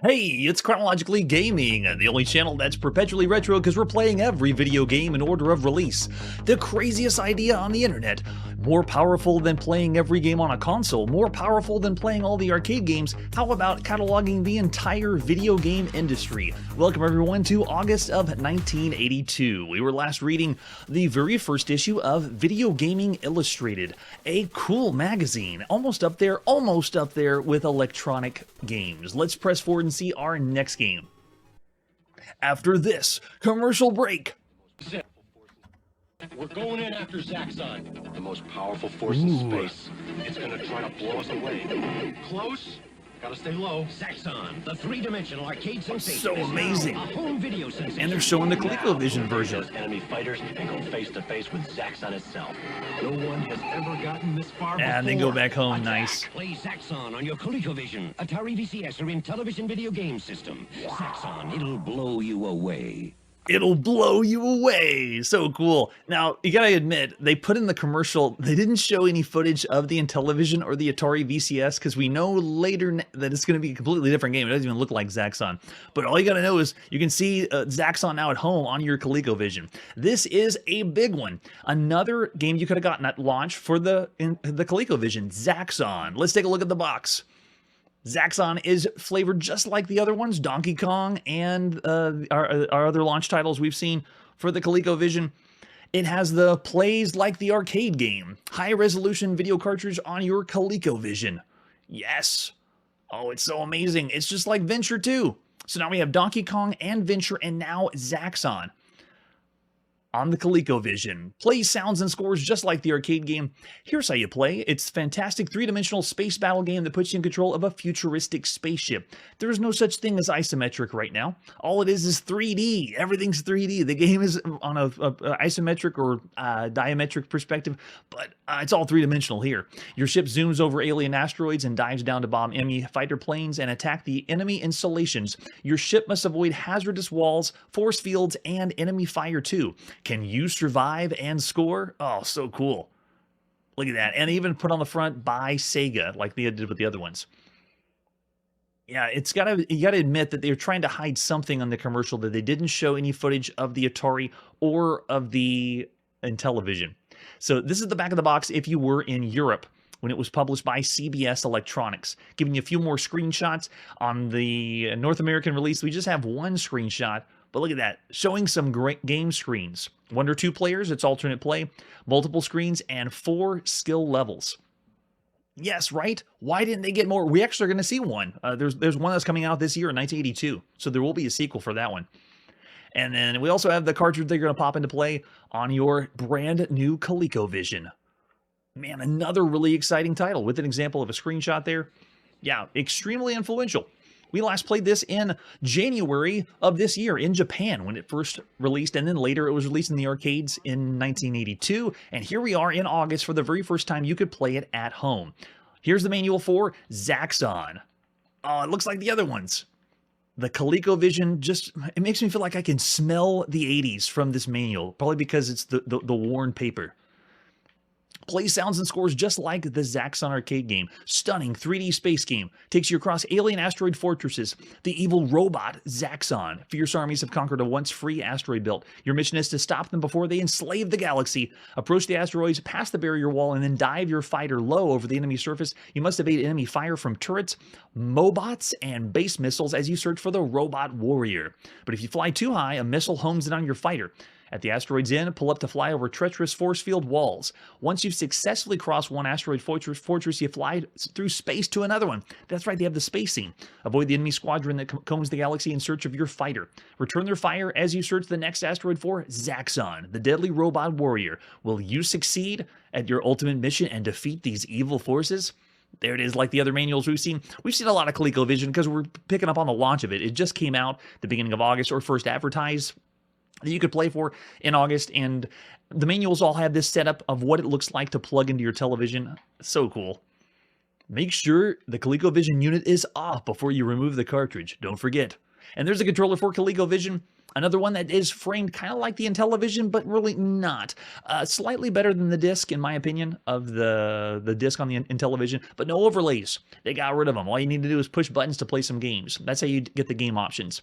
Hey, it's Chronologically Gaming, the only channel that's perpetually retro because we're playing every video game in order of release. The craziest idea on the internet. More powerful than playing every game on a console, more powerful than playing all the arcade games. How about cataloging the entire video game industry? Welcome everyone to August of 1982. We were last reading the very first issue of Video Gaming Illustrated, a cool magazine, almost up there with electronic games. Let's press forward and see our next game. After this commercial break. We're going in after Zaxxon, the most powerful force in space. It's gonna try to blow us away. Close. Gotta stay low. Zaxxon, the three-dimensional arcade sensation. So amazing. A home video sensation. And they're showing the ColecoVision version. Enemy fighters and go face to face with Zaxxon itself. No one has ever gotten this far before. And then go back home. Nice. Play Zaxxon on your ColecoVision, Atari VCS, or Intellivision video game system. Zaxxon, it'll blow you away. It'll blow you away. So cool. Now, you gotta admit, they put in the commercial, they didn't show any footage of the Intellivision or the Atari VCS because we know later that it's going to be a completely different game. It doesn't even look like Zaxxon. But all you gotta know is you can see Zaxxon now at home on your ColecoVision. This is a big one. Another game you could have gotten at launch for the ColecoVision, Zaxxon. Let's take a look at the box. Zaxxon is flavored just like the other ones, Donkey Kong and our other launch titles we've seen for the ColecoVision. It has the plays like the arcade game, high-resolution video cartridge on your ColecoVision. Yes. Oh, it's so amazing. It's just like Venture 2. So now we have Donkey Kong and Venture and now Zaxxon on the ColecoVision. Plays, sounds, and scores just like the arcade game. Here's how you play. It's a fantastic three-dimensional space battle game that puts you in control of a futuristic spaceship. There is no such thing as isometric right now. All it is 3D. Everything's 3D. The game is on a isometric or diametric perspective, but it's all three-dimensional here. Your ship zooms over alien asteroids and dives down to bomb enemy fighter planes and attack the enemy installations. Your ship must avoid hazardous walls, force fields, and enemy fire too. Can you survive and score? Oh, so cool. Look at that. And even put on the front by Sega, like they did with the other ones. Yeah, you gotta admit that they're trying to hide something on the commercial, that they didn't show any footage of the Atari or of the Intellivision. So this is the back of the box if you were in Europe when it was published by CBS Electronics. Giving you a few more screenshots. On the North American release, we just have one screenshot. But look at that, showing some great game screens. 1 or 2 players, it's alternate play, multiple screens, and 4 skill levels. Yes, right? Why didn't they get more? We actually are going to see one. There's one that's coming out this year in 1982, so there will be a sequel for that one. And then we also have the cartridge they're going to pop into play on your brand new ColecoVision. Man, another really exciting title with an example of a screenshot there. Yeah, extremely influential. We last played this in January of this year in Japan when it first released, and then later it was released in the arcades in 1982. And here we are in August for the very first time you could play it at home. Here's the manual for Zaxxon. Oh, it looks like the other ones. The ColecoVision it makes me feel like I can smell the 80s from this manual, probably because it's the worn paper. Plays, sounds, and scores just like the Zaxxon arcade game. Stunning 3D space game. Takes you across alien asteroid fortresses. The evil robot, Zaxxon. Fierce armies have conquered a once-free asteroid belt. Your mission is to stop them before they enslave the galaxy. Approach the asteroids, pass the barrier wall, and then dive your fighter low over the enemy surface. You must evade enemy fire from turrets, mobots, and base missiles as you search for the robot warrior. But if you fly too high, a missile homes in on your fighter. At the asteroid's end, pull up to fly over treacherous force field walls. Once you've successfully crossed one asteroid fortress, you fly through space to another one. That's right, they have the space scene. Avoid the enemy squadron that combs the galaxy in search of your fighter. Return their fire as you search the next asteroid for Zaxxon, the deadly robot warrior. Will you succeed at your ultimate mission and defeat these evil forces? There it is, like the other manuals we've seen. We've seen a lot of ColecoVision because we're picking up on the launch of it. It just came out the beginning of August, or first advertised, that you could play for in August, and the manuals all have this setup of what it looks like to plug into your television. So cool. Make sure the ColecoVision unit is off before you remove the cartridge. Don't forget. And there's a controller for ColecoVision. Another one that is framed kind of like the Intellivision, but really not. Slightly better than the disc, in my opinion, of the disc on the Intellivision, but no overlays. They got rid of them. All you need to do is push buttons to play some games. That's how you get the game options.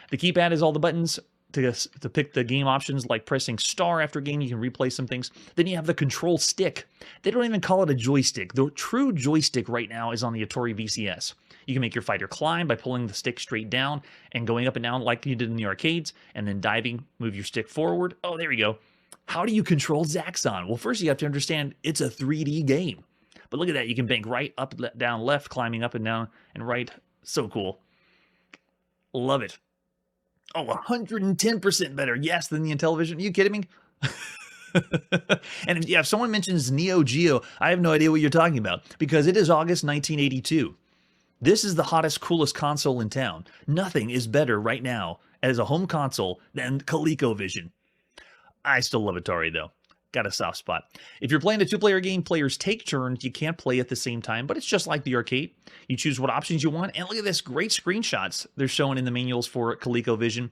The keypad is all the buttons to pick the game options, like pressing star after game. You can replay some things. Then you have the control stick. They don't even call it a joystick. The true joystick right now is on the Atari VCS. You can make your fighter climb by pulling the stick straight down and going up and down like you did in the arcades, and then diving, move your stick forward. Oh, there we go. How do you control Zaxxon? Well, first you have to understand it's a 3D game. But look at that. You can bank right, up, down, left, climbing up and down and right. So cool. Love it. Oh, 110% better, yes, than the Intellivision. Are you kidding me? And if someone mentions Neo Geo, I have no idea what you're talking about, because it is August 1982. This is the hottest, coolest console in town. Nothing is better right now as a home console than ColecoVision. I still love Atari, though. Got a soft spot. If you're playing a two-player game, players take turns. You can't play at the same time, but it's just like the arcade. You choose what options you want, and look at this, great screenshots they're showing in the manuals for ColecoVision.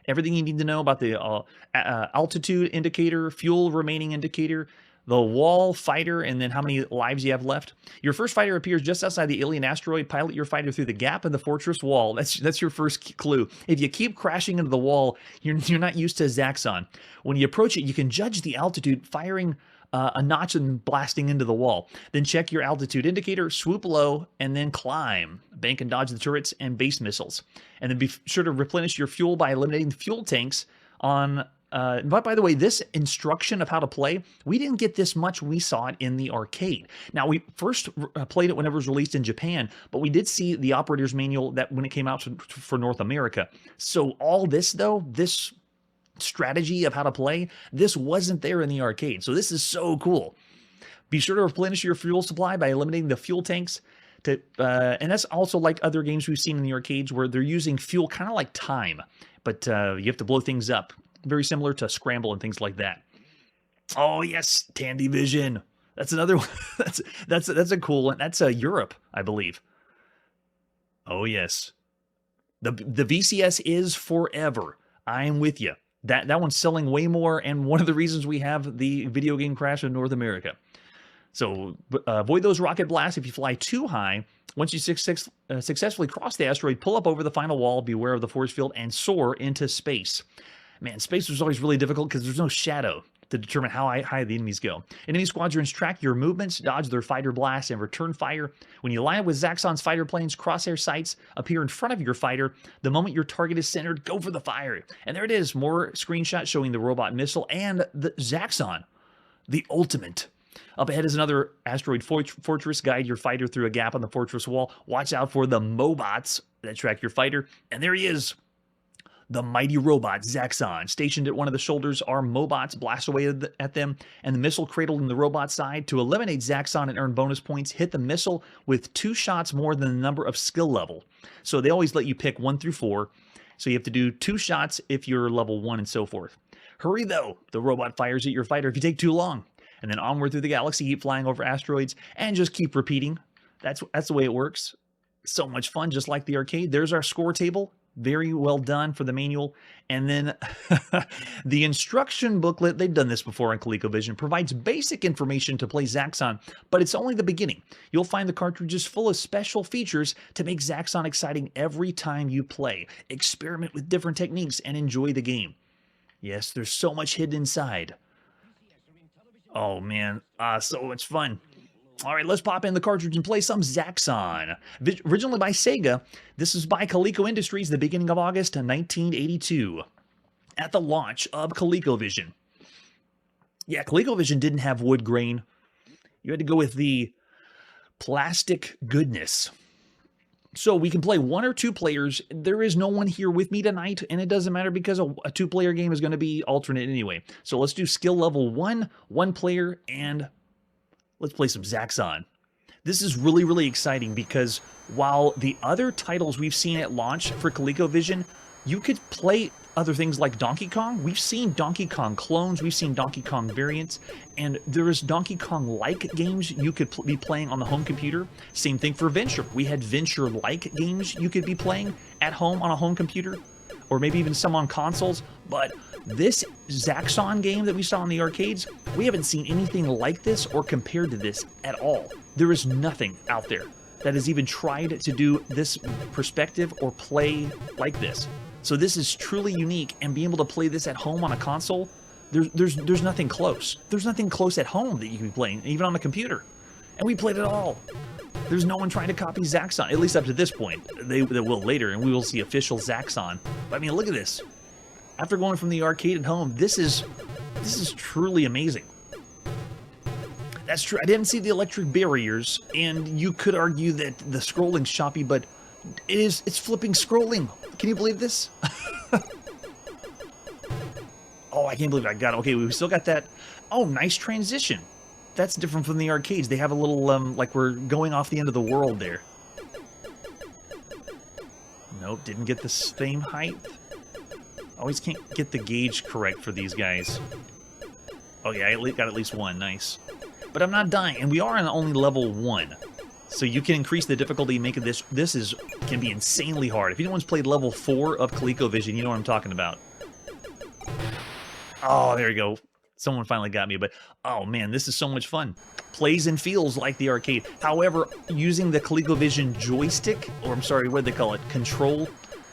Everything you need to know about the altitude indicator, fuel remaining indicator, the wall, fighter, and then how many lives you have left. Your first fighter appears just outside the alien asteroid. Pilot your fighter through the gap in the fortress wall. That's your first clue. If you keep crashing into the wall, you're not used to Zaxxon. When you approach it, you can judge the altitude, firing a notch and blasting into the wall. Then check your altitude indicator, swoop low, and then climb. Bank and dodge the turrets and base missiles. And then be sure to replenish your fuel by eliminating the fuel tanks on... but by the way, this instruction of how to play, we didn't get this much when we saw it in the arcade. Now, we first played it whenever it was released in Japan, but we did see the operator's manual that when it came out for North America. So all this, though, this strategy of how to play, this wasn't there in the arcade. So this is so cool. Be sure to replenish your fuel supply by eliminating the fuel tanks. And that's also like other games we've seen in the arcades where they're using fuel kind of like time, but you have to blow things up. Very similar to Scramble and things like that. Oh yes, Tandy Vision. That's another one. that's a cool one. That's Europe, I believe. Oh yes, the VCS is forever. I'm with you. That one's selling way more, and one of the reasons we have the video game crash in North America. So avoid those rocket blasts if you fly too high. Once you successfully cross the asteroid, pull up over the final wall, beware of the force field, and soar into space. Man, space was always really difficult because there's no shadow to determine how high the enemies go. Enemy squadrons track your movements, dodge their fighter blasts, and return fire. When you line up with Zaxxon's fighter planes, crosshair sights appear in front of your fighter. The moment your target is centered, go for the fire. And there it is, more screenshots showing the robot missile and the Zaxxon, the ultimate. Up ahead is another asteroid fortress. Guide your fighter through a gap on the fortress wall. Watch out for the Mobots that track your fighter. And there he is. The mighty robot, Zaxxon. Stationed at one of the shoulders are Mobots. Blast away at them, and the missile cradled in the robot's side. To eliminate Zaxxon and earn bonus points, hit the missile with 2 shots more than the number of skill level. So they always let you pick 1 through 4. So you have to do 2 shots if you're level 1 and so forth. Hurry though, the robot fires at your fighter if you take too long. And then onward through the galaxy, keep flying over asteroids, and just keep repeating. That's the way it works. So much fun, just like the arcade. There's our score table. Very well done for the manual. And then the instruction booklet, they've done this before on ColecoVision, provides basic information to play Zaxxon, but it's only the beginning. You'll find the cartridges full of special features to make Zaxxon exciting every time you play. Experiment with different techniques and enjoy the game. Yes, there's so much hidden inside. Oh man, so much fun. All right, let's pop in the cartridge and play some Zaxxon. Originally by Sega, this is by Coleco Industries, the beginning of August 1982, at the launch of ColecoVision. Yeah, ColecoVision didn't have wood grain. You had to go with the plastic goodness. So we can play 1 or 2 players. There is no one here with me tonight, and it doesn't matter because a 2-player game is going to be alternate anyway. So let's do skill level 1, 1 player, and let's play some Zaxxon. This is really, really exciting because while the other titles we've seen at launch for ColecoVision, you could play other things like Donkey Kong. We've seen Donkey Kong clones, we've seen Donkey Kong variants, and there is Donkey Kong-like games you could be playing on the home computer. Same thing for Venture. We had Venture-like games you could be playing at home on a home computer, or maybe even some on consoles, but this Zaxxon game that we saw in the arcades, we haven't seen anything like this or compared to this at all. There is nothing out there that has even tried to do this perspective or play like this. So this is truly unique, and being able to play this at home on a console, there's nothing close. There's nothing close at home that you can be playing, even on a computer. And we played it all. There's no one trying to copy Zaxxon, at least up to this point. They will later, and we will see official Zaxxon. But I mean, look at this. After going from the arcade at home, this is truly amazing. That's true. I didn't see the electric barriers, and you could argue that the scrolling's choppy, but it's flipping scrolling. Can you believe this? Oh, I can't believe I got it. Okay, we still got that. Oh, nice transition. That's different from the arcades. They have a little, like we're going off the end of the world there. Nope, didn't get the same height. Always can't get the gauge correct for these guys. Oh yeah, I got at least one. Nice. But I'm not dying, and we are on only level 1. So you can increase the difficulty, make it this can be insanely hard. If anyone's played level 4 of ColecoVision, you know what I'm talking about. Oh, there you go. Someone finally got me, but oh man, this is so much fun. Plays and feels like the arcade. However, using the ColecoVision joystick, or I'm sorry, what do they call it? Control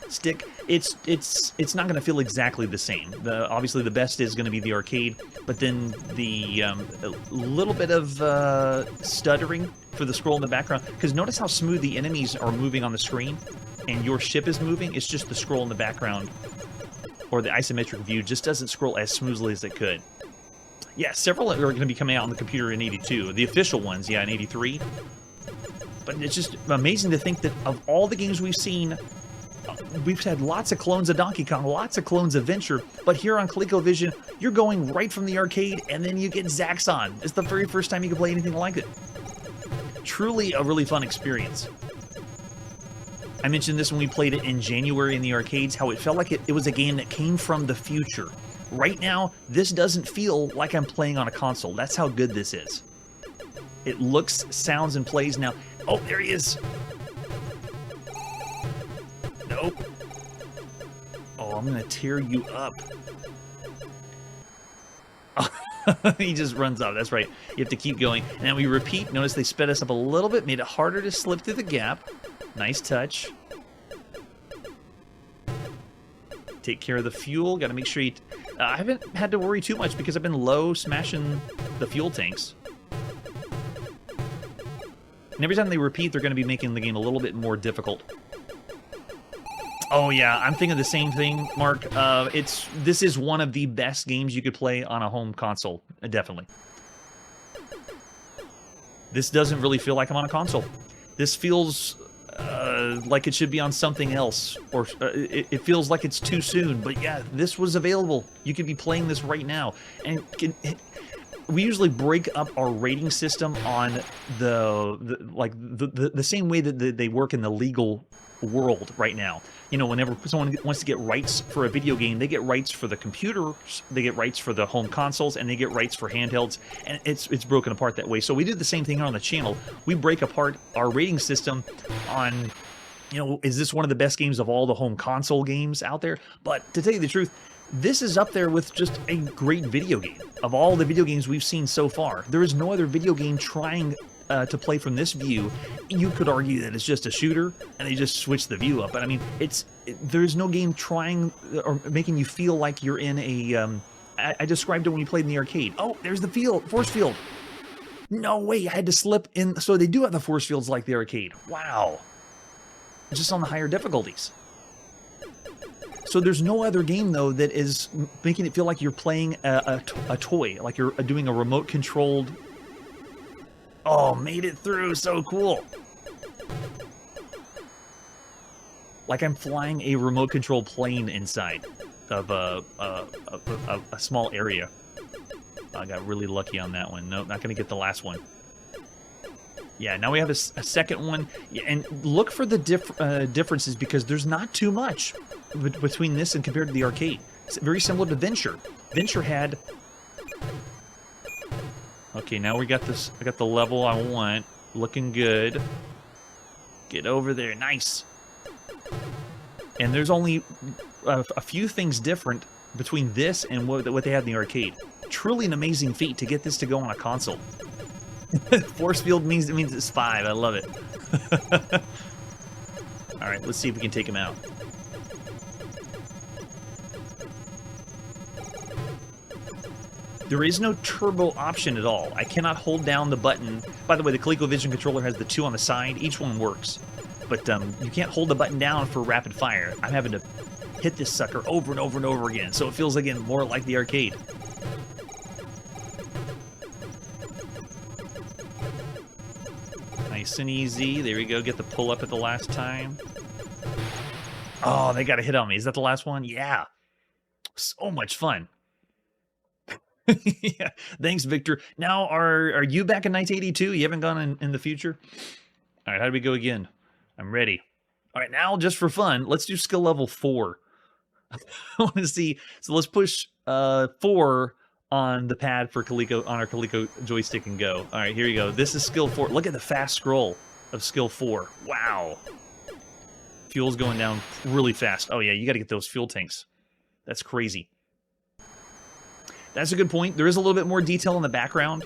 stick. It's not going to feel exactly the same. Obviously, the best is going to be the arcade, but then the little bit of stuttering for the scroll in the background. Because notice how smooth the enemies are moving on the screen, and your ship is moving. It's just the scroll in the background, or the isometric view just doesn't scroll as smoothly as it could. Yeah, several are going to be coming out on the computer in 82. The official ones, yeah, in 83. But it's just amazing to think that of all the games we've seen, we've had lots of clones of Donkey Kong, lots of clones of Venture, but here on ColecoVision, you're going right from the arcade, and then you get Zaxxon. It's the very first time you can play anything like it. Truly a really fun experience. I mentioned this when we played it in January in the arcades, how it felt like it was a game that came from the future. Right now, this doesn't feel like I'm playing on a console. That's how good this is. It looks, sounds, and plays now. Oh, there he is. Nope. Oh, I'm going to tear you up. He just runs off. That's right. You have to keep going. And then we repeat. Notice they sped us up a little bit, made it harder to slip through the gap. Nice touch. Take care of the fuel. Got to make sure you... I haven't had to worry too much because I've been low smashing the fuel tanks. And every time they repeat, they're going to be making the game a little bit more difficult. Oh yeah, I'm thinking the same thing, Mark. This is one of the best games you could play on a home console, definitely. This doesn't really feel like I'm on a console. This feels like it should be on something else, or it feels like it's too soon. But yeah, this was available. You could be playing this right now, and we usually break up our rating system on the same way that they work in the legal world right now. You know, whenever someone wants to get rights for a video game, they get rights for the computers, they get rights for the home consoles, and they get rights for handhelds, and it's broken apart that way. So we did the same thing here on the channel. We break apart our rating system on, you know, is this one of the best games of all the home console games out there? But to tell you the truth, this is up there with just a great video game. Of all the video games we've seen so far, there is no other video game trying to play from this view. You could argue that it's just a shooter, and they just switch the view up. But I mean, there's no game trying or making you feel like you're in a. I described it when you played in the arcade. Oh, there's the force field. No way, I had to slip in. So they do have the force fields like the arcade. Wow. Just on the higher difficulties. So there's no other game, though, that is making it feel like you're playing a toy, like you're doing a remote-controlled... Oh, made it through. So cool. Like I'm flying a remote-controlled plane inside of a small area. I got really lucky on that one. Nope, not going to get the last one. Yeah, now we have a second one. Yeah, and look for the differences, because there's not too much between this and compared to the arcade. It's very similar to Venture. Venture had... Okay, now we got this. I got the level I want. Looking good. Get over there. Nice. And there's only a few things different between this and what they had in the arcade. Truly an amazing feat to get this to go on a console. Force field means it's 5. I love it. All right, let's see if we can take him out. There is no turbo option at all. I cannot hold down the button. By the way, the ColecoVision controller has the 2 on the side. Each one works. But you can't hold the button down for rapid fire. I'm having to hit this sucker over and over and over again, so it feels, again, more like the arcade. Nice and easy. There we go. Get the pull up at the last time. Oh, they got a hit on me. Is that the last one? Yeah. So much fun. Yeah. Thanks, Victor. Now, are you back in 1982? You haven't gone in the future? All right, how do we go again? I'm ready. All right, now just for fun, let's do skill level 4. I want to see. So let's push 4 on the pad for Coleco, on our Coleco joystick and go. All right, here you go. This is skill 4. Look at the fast scroll of skill 4. Wow. Fuel's going down really fast. Oh, yeah, you got to get those fuel tanks. That's crazy. That's a good point. There is a little bit more detail in the background,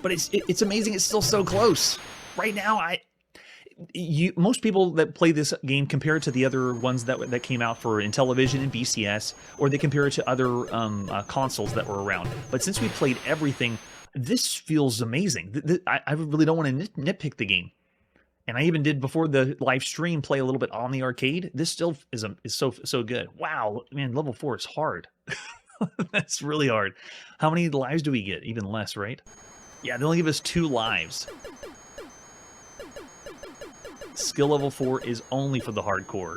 but it's amazing it's still so close. Right now, most people that play this game compare it to the other ones that came out for Intellivision and BCS, or they compare it to other consoles that were around. But since we played everything, this feels amazing. I really don't want to nitpick the game. And I even did, before the live stream, play a little bit on the arcade. This still is so good. Wow, man, level 4 is hard. That's really hard. How many lives do we get? Even less, right? Yeah, they only give us 2 lives. Skill level 4 is only for the hardcore.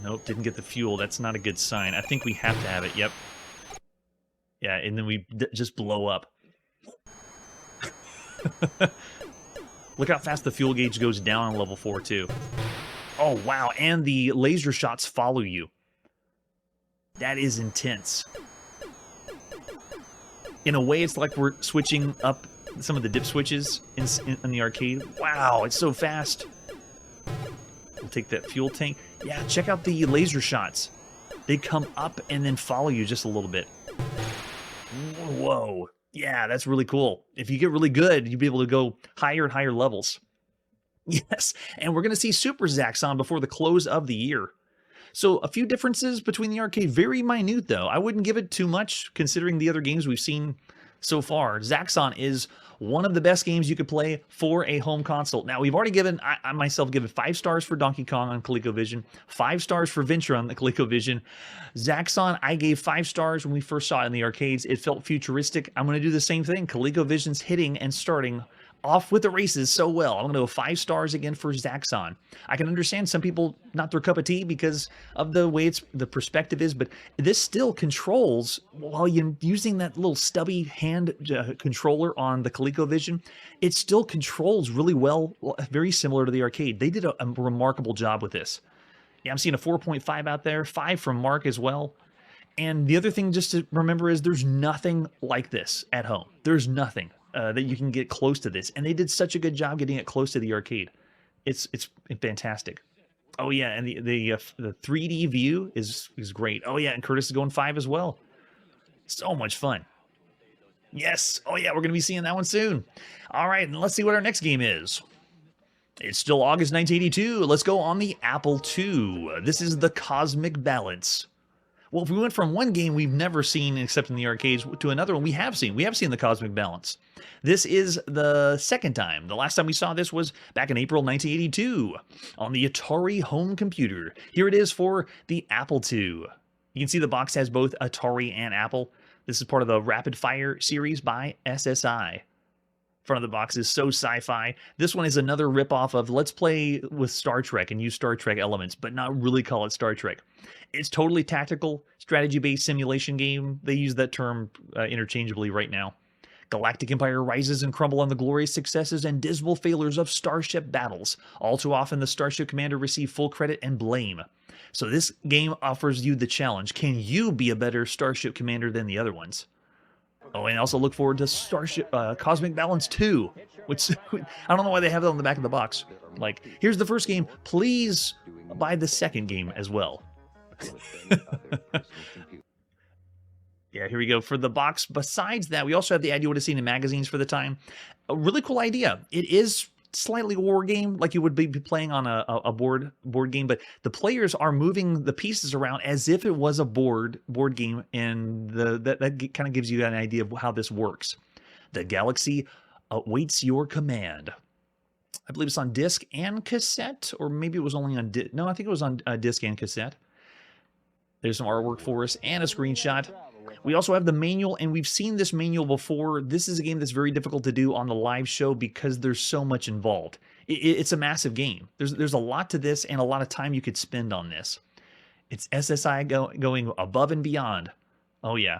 Nope, didn't get the fuel. That's not a good sign. I think we have to have it. Yep. Yeah, and then we just blow up. Look how fast the fuel gauge goes down on level 4, too. Oh, wow. And the laser shots follow you. That is intense. In a way, it's like we're switching up some of the dip switches in the arcade. Wow, it's so fast. We'll take that fuel tank. Yeah, check out the laser shots. They come up and then follow you just a little bit. Whoa. Yeah, that's really cool. If you get really good, you'll be able to go higher and higher levels. Yes, and we're going to see Super Zaxxon before the close of the year. So a few differences between the arcade, very minute though. I wouldn't give it too much considering the other games we've seen so far. Zaxxon is one of the best games you could play for a home console. Now, we've already given, I myself given 5 stars for Donkey Kong on ColecoVision, 5 stars for Venture on the ColecoVision. Zaxxon, I gave 5 stars when we first saw it in the arcades. It felt futuristic. I'm going to do the same thing. ColecoVision's hitting and starting off with the races so well. I'm going to go 5 stars again for Zaxxon. I can understand some people not their cup of tea because of the way the perspective is, but this still controls, while you're using that little stubby hand controller on the ColecoVision, it still controls really well, very similar to the arcade. They did a remarkable job with this. Yeah, I'm seeing a 4.5 out there, 5 from Mark as well. And the other thing just to remember is there's nothing like this at home. There's nothing that you can get close to this, and they did such a good job getting it close to the arcade. It's fantastic. Oh yeah, and the 3D view is great. Oh yeah, and Curtis is going 5 as well. So much fun. Yes. Oh yeah, we're gonna be seeing that one soon. All right, and let's see what our next game is. It's still August 1982. Let's go on the Apple II. This is the Cosmic Balance. Well, if we went from one game we've never seen except in the arcades to another one we have seen. We have seen the Cosmic Balance. This is the second time. The last time we saw this was back in April 1982 on the Atari home computer. Here it is for the Apple II. You can see the box has both Atari and Apple. This is part of the Rapid Fire series by SSI. Front of the box is so sci-fi. This one is another ripoff of let's play with Star Trek and use Star Trek elements, but not really call it Star Trek. It's totally tactical, strategy-based simulation game. They use that term interchangeably right now. Galactic Empire rises and crumble on the glorious successes and dismal failures of starship battles. All too often, the starship commander receives full credit and blame. So this game offers you the challenge. Can you be a better starship commander than the other ones? Oh, and also look forward to Starship Cosmic Balance 2, which I don't know why they have that on the back of the box. Like, here's the first game. Please buy the second game as well. Yeah, here we go. For the box, besides that, we also have the ad you would have seen in magazines for the time. A really cool idea. It is slightly a war game, like you would be playing on a board game, but the players are moving the pieces around as if it was a board game, and that kind of gives you an idea of how this works. The galaxy awaits your command. I believe it's on disc and cassette, or maybe it was only on no, I think it was on disc and cassette. There's some artwork for us and a screenshot. We also have the manual, and we've seen this manual before. This is a game that's very difficult to do on the live show because there's so much involved. It's a massive game. There's a lot to this and a lot of time you could spend on this. It's SSI going above and beyond. Oh, yeah.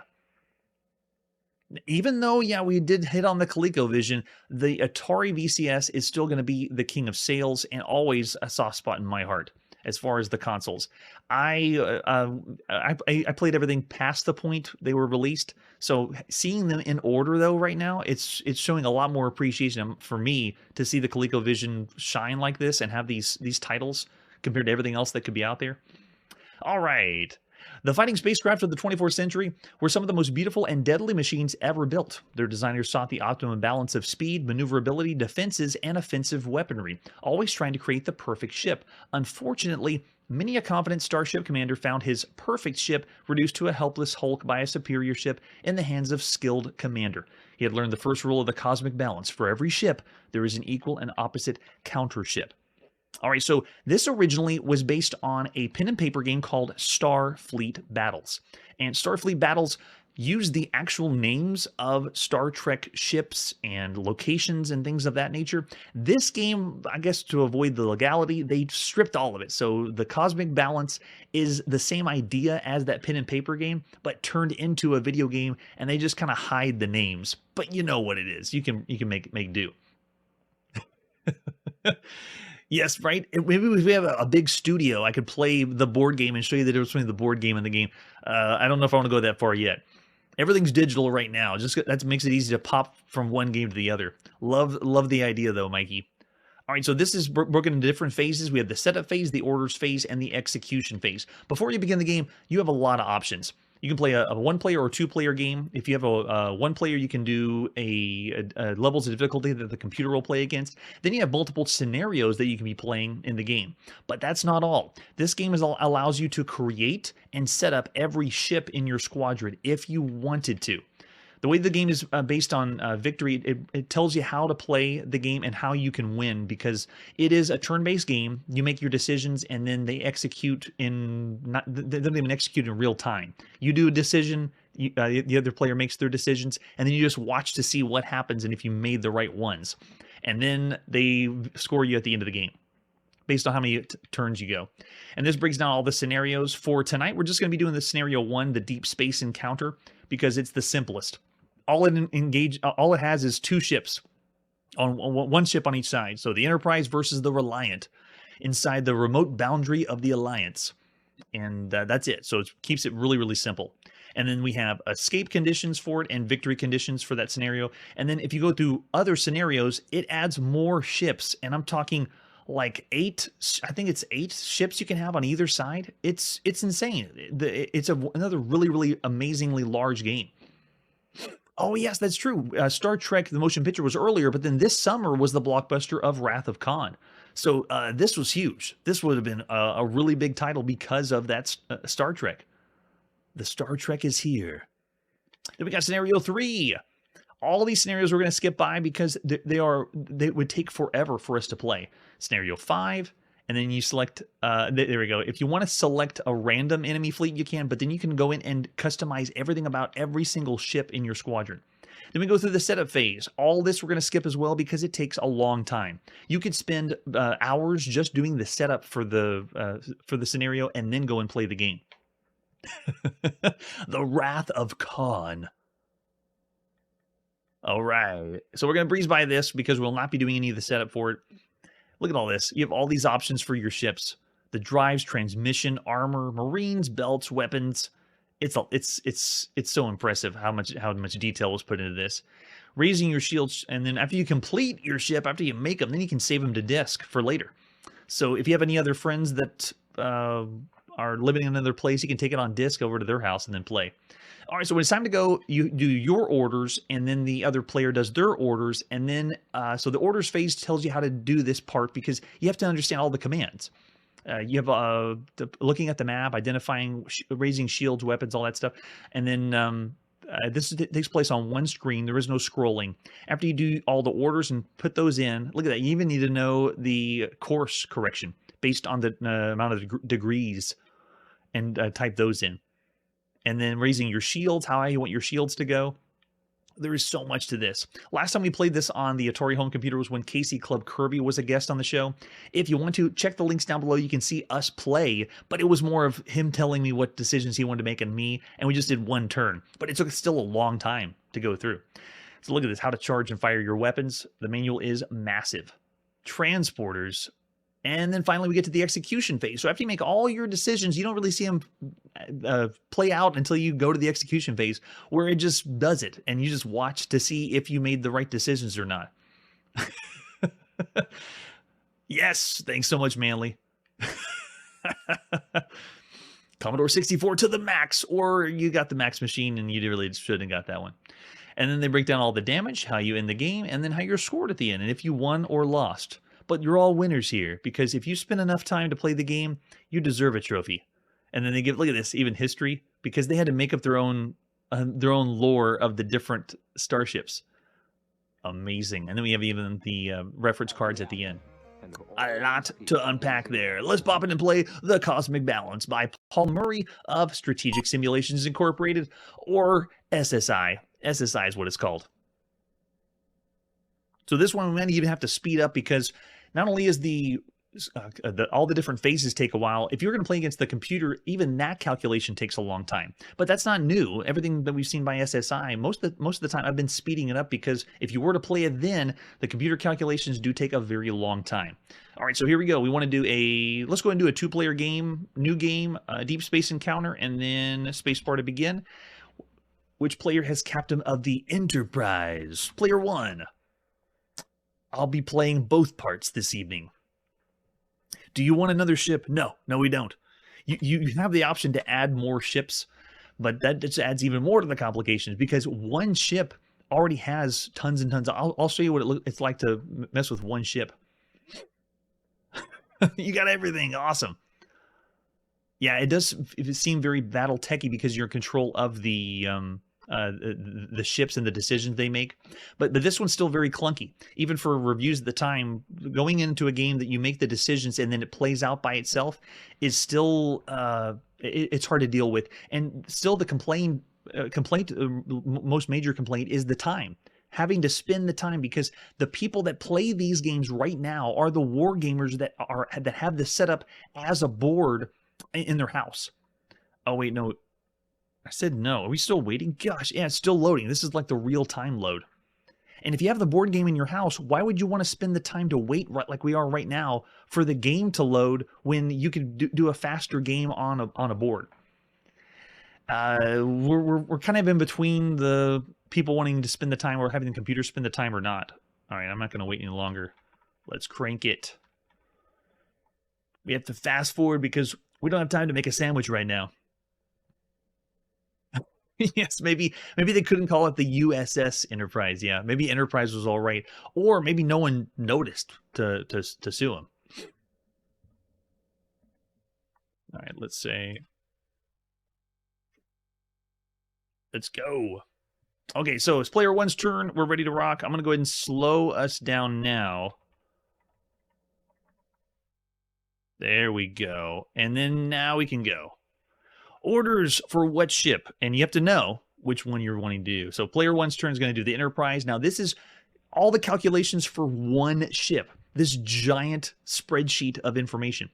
Even though, yeah, we did hit on the ColecoVision, the Atari VCS is still going to be the king of sales and always a soft spot in my heart as far as the consoles. I played everything past the point they were released, so seeing them in order though right now, it's showing a lot more appreciation for me to see the ColecoVision shine like this and have these titles compared to everything else that could be out there. All right. The fighting spacecraft of the 24th century were some of the most beautiful and deadly machines ever built. Their designers sought the optimum balance of speed, maneuverability, defenses, and offensive weaponry, always trying to create the perfect ship. Unfortunately, many a confident starship commander found his perfect ship reduced to a helpless hulk by a superior ship in the hands of skilled commander. He had learned the first rule of the cosmic balance. For every ship, there is an equal and opposite counter ship. All right, so this originally was based on a pen and paper game called Starfleet Battles. And Starfleet Battles used the actual names of Star Trek ships and locations and things of that nature. This game, I guess to avoid the legality, they stripped all of it. So the Cosmic Balance is the same idea as that pen and paper game, but turned into a video game, and they just kind of hide the names. But you know what it is. You can make do. Yes, right? Maybe if we have a big studio, I could play the board game and show you the difference between the board game and the game. I don't know if I want to go that far yet. Everything's digital right now. Just that makes it easy to pop from one game to the other. Love the idea, though, Mikey. All right, so this is broken into different phases. We have the setup phase, the orders phase, and the execution phase. Before you begin the game, you have a lot of options. You can play a one-player or two-player game. If you have a one-player, you can do a levels of difficulty that the computer will play against. Then you have multiple scenarios that you can be playing in the game. But that's not all. This game allows you to create and set up every ship in your squadron if you wanted to. The way the game is based on victory, it tells you how to play the game and how you can win, because it is a turn-based game. You make your decisions, and then they execute they don't even execute in real time. You do a decision, the other player makes their decisions, and then you just watch to see what happens and if you made the right ones. And then they score you at the end of the game based on how many turns you go. And this breaks down all the scenarios. For tonight, we're just going to be doing the scenario 1, the deep space encounter, because it's the simplest. All it has is two ships, on one ship on each side. So the Enterprise versus the Reliant inside the remote boundary of the Alliance. And that's it. So it keeps it really, really simple. And then we have escape conditions for it and victory conditions for that scenario. And then if you go through other scenarios, it adds more ships. And I'm talking like 8, I think it's 8 ships you can have on either side. It's insane. It's another really, really amazingly large game. Oh, yes, that's true. Star Trek, the motion picture, was earlier, but then this summer was the blockbuster of Wrath of Khan. So this was huge. This would have been a really big title because of that Star Trek. The Star Trek is here. Then we got scenario 3. All these scenarios we're going to skip by because they would take forever for us to play. Scenario 5. And then you select, there we go. If you want to select a random enemy fleet, you can, but then you can go in and customize everything about every single ship in your squadron. Then we go through the setup phase. All this we're going to skip as well because it takes a long time. You could spend hours just doing the setup for the scenario and then go and play the game. The Wrath of Khan. All right. So we're going to breeze by this because we'll not be doing any of the setup for it. Look at all this. You have all these options for your ships. The drives, transmission, armor, marines, belts, weapons. it's so impressive how much detail was put into this. Raising your shields, and then after you complete your ship, after you make them, then you can save them to disk for later. So if you have any other friends that are living in another place, you can take it on disk over to their house and then play. All right, so when it's time to go, you do your orders, and then the other player does their orders, and then so the orders phase tells you how to do this part because you have to understand all the commands. You have looking at the map, identifying, raising shields, weapons, all that stuff, and then this takes place on one screen. There is no scrolling. After you do all the orders and put those in, look at that. You even need to know the course correction based on the amount of degrees, and type those in. And then raising your shields, how you want your shields to go. There is so much to this. Last time we played this on the Atari home computer was when Casey Club Kirby was a guest on the show. If you want to, check the links down below. You can see us play, but it was more of him telling me what decisions he wanted to make and me, and we just did one turn. But it took still a long time to go through. So look at this, how to charge and fire your weapons. The manual is massive. Transporters. And then finally, we get to the execution phase. So after you make all your decisions, you don't really see them play out until you go to the execution phase, where it just does it. And you just watch to see if you made the right decisions or not. Yes, thanks so much, Manly. Commodore 64 to the max, or you got the max machine and you really shouldn't have got that one. And then they break down all the damage, how you end the game, and then how you're scored at the end, and if you won or lost. But you're all winners here, because if you spend enough time to play the game, you deserve a trophy. And then they give, look at this, even history, because they had to make up their own lore of the different starships. Amazing. And then we have even the reference cards at the end. A lot to unpack there. Let's pop in and play The Cosmic Balance by Paul Murray of Strategic Simulations Incorporated, or SSI. SSI is what it's called. So this one, we might even have to speed up, because not only is all the different phases take a while. If you're going to play against the computer, even that calculation takes a long time. But that's not new. Everything that we've seen by SSI, most of the time I've been speeding it up, because if you were to play it then, the computer calculations do take a very long time. All right, so here we go. We want to do let's go and do a 2-player game, new game, Deep Space Encounter, and then spacebar to begin. Which player has captain of the Enterprise? Player 1. I'll be playing both parts this evening. Do you want another ship? No, we don't. You have the option to add more ships, but that just adds even more to the complications, because one ship already has tons and tons. I'll show you what it's like to mess with one ship. You got everything. Awesome. Yeah, it does seem very battle techy, because you're in control of the ships and the decisions they make, but this one's still very clunky. Even for reviews at the time, going into a game that you make the decisions and then it plays out by itself is still it's hard to deal with. And still, the most major complaint is the time. Having to spend the time, because the people that play these games right now are the war gamers that have the setup as a board in their house. Oh wait, no. I said no. Are we still waiting? Gosh, yeah, it's still loading. This is like the real-time load. And if you have the board game in your house, why would you want to spend the time to wait, like we are right now, for the game to load when you could do a faster game on a board? We're kind of in between the people wanting to spend the time or having the computer spend the time or not. All right, I'm not going to wait any longer. Let's crank it. We have to fast forward because we don't have time to make a sandwich right now. Yes, maybe they couldn't call it the USS Enterprise. Yeah, maybe Enterprise was all right, or maybe no one noticed to sue him. All right, let's go. Okay, so it's player 1's turn. We're ready to rock. I'm gonna go ahead and slow us down now. There we go, and then now we can go. Orders for what ship, and you have to know which one you're wanting to do. So player 1's turn is going to do the Enterprise. Now this is all the calculations for one ship, this giant spreadsheet of information.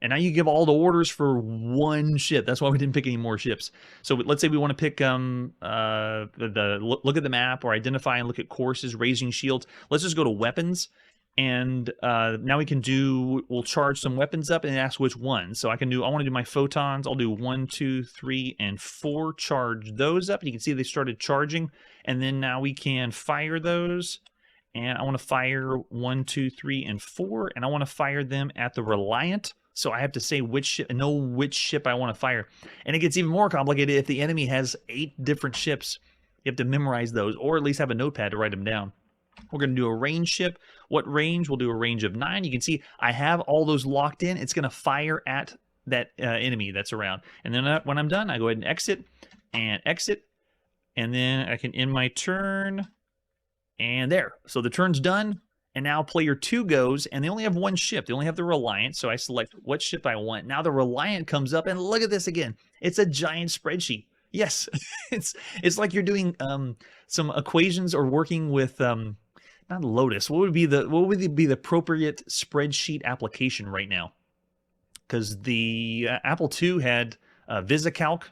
And now you give all the orders for one ship. That's why we didn't pick any more ships. So let's say we want to pick look at the map, or identify and look at courses, raising shields. Let's just go to weapons, And now we can do, we'll charge some weapons up and ask which one. So I want to do my photons. I'll do 1, 2, 3, and 4. Charge those up. And you can see they started charging. And then now we can fire those. And I want to fire 1, 2, 3, and 4. And I want to fire them at the Reliant. So I have to say which ship, know which ship I want to fire. And it gets even more complicated if the enemy has 8 different ships. You have to memorize those, or at least have a notepad to write them down. We're going to do a range ship. What range? We'll do a range of 9. You can see I have all those locked in. It's going to fire at that enemy that's around. And then when I'm done, I go ahead and exit. And then I can end my turn. And there. So the turn's done. And now player 2 goes, and they only have 1 ship. They only have the Reliant, so I select what ship I want. Now the Reliant comes up, and look at this again. It's a giant spreadsheet. Yes, it's like you're doing some equations or working with not Lotus. What would be the appropriate spreadsheet application right now? Because the Apple II had VisiCalc,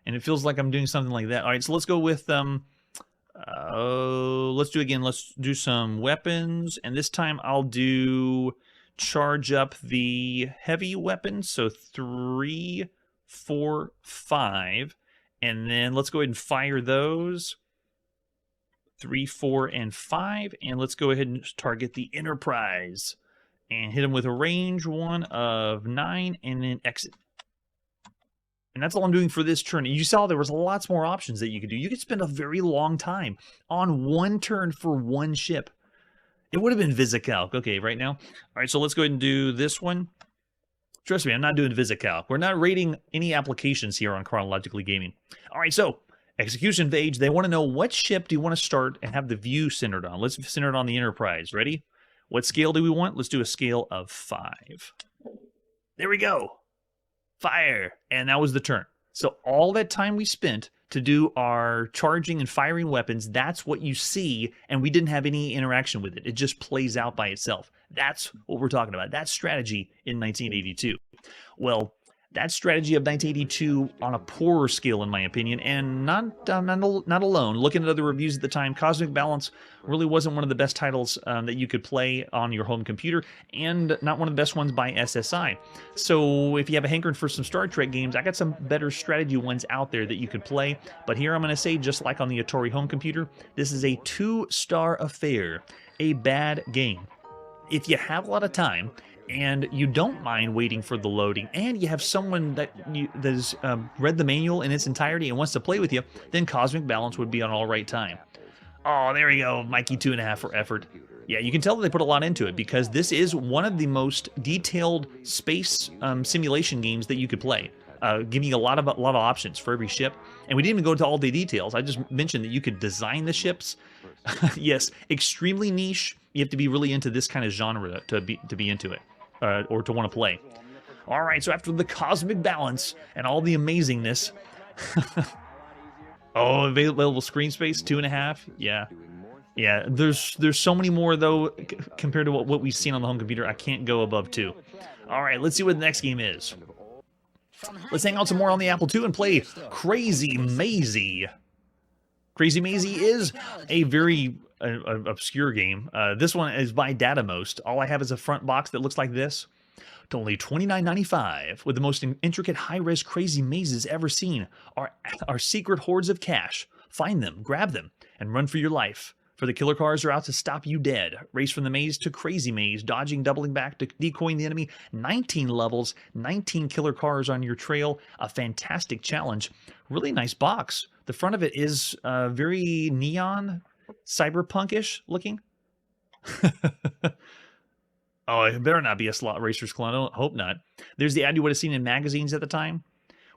and it feels like I'm doing something like that. All right, so let's go with let's do some weapons, and this time I'll do charge up the heavy weapons. So 3, 4, 5. And then let's go ahead and fire those. 3, 4, and 5. And let's go ahead and target the Enterprise. And hit them with a range 1 of 9. And then exit. And that's all I'm doing for this turn. And you saw there was lots more options that you could do. You could spend a very long time on 1 turn for 1 ship. It would have been VisiCalc. Okay, right now. All right, so let's go ahead and do this one. Trust me, I'm not doing VisiCalc. We're not rating any applications here on Chronologically Gaming. All right, so execution phase. They want to know what ship do you want to start and have the view centered on. Let's center it on the Enterprise. Ready? What scale do we want? Let's do a scale of 5. There we go. Fire. And that was the turn. So all that time we spent to do our charging and firing weapons, that's what you see, and we didn't have any interaction with it. It just plays out by itself. That's what we're talking about. That's strategy in 1982. Well, that strategy of 1982 on a poorer scale, in my opinion, and not alone. Looking at other reviews at the time, Cosmic Balance really wasn't one of the best titles that you could play on your home computer, and not one of the best ones by SSI. So if you have a hankering for some Star Trek games, I got some better strategy ones out there that you could play. But here I'm going to say, just like on the Atari home computer, this is a 2-star affair, a bad game. If you have a lot of time, and you don't mind waiting for the loading, and you have someone that has read the manual in its entirety and wants to play with you, then Cosmic Balance would be an all right time. Oh, there we go, Mikey 2.5 for effort. Yeah, you can tell that they put a lot into it, because this is one of the most detailed space simulation games that you could play, giving you a lot of options for every ship. And we didn't even go into all the details. I just mentioned that you could design the ships. Yes, extremely niche. You have to be really into this kind of genre to be into it. Or to want to play. All right, so after the Cosmic Balance and all the amazingness, oh, available screen space 2.5. Yeah. There's so many more though compared to what we've seen on the home computer. I can't go above 2. All right, let's see what the next game is. Let's hang out some more on the Apple II and play Crazy Mazey. Crazy Mazey is a very obscure game. This one is by Datamost. All I have is a front box that looks like this. To only $29.95, with the most intricate high-res crazy mazes ever seen. Our secret hoards of cash. Find them, grab them, and run for your life. For the killer cars are out to stop you dead. Race from the maze to Crazy Maze, dodging, doubling back, decoying the enemy. 19 levels, 19 killer cars on your trail. A fantastic challenge. Really nice box. The front of it is very neon, cyberpunkish looking. Oh, it better not be a Slot Racers clone. I hope not. There's the ad you would have seen in magazines at the time.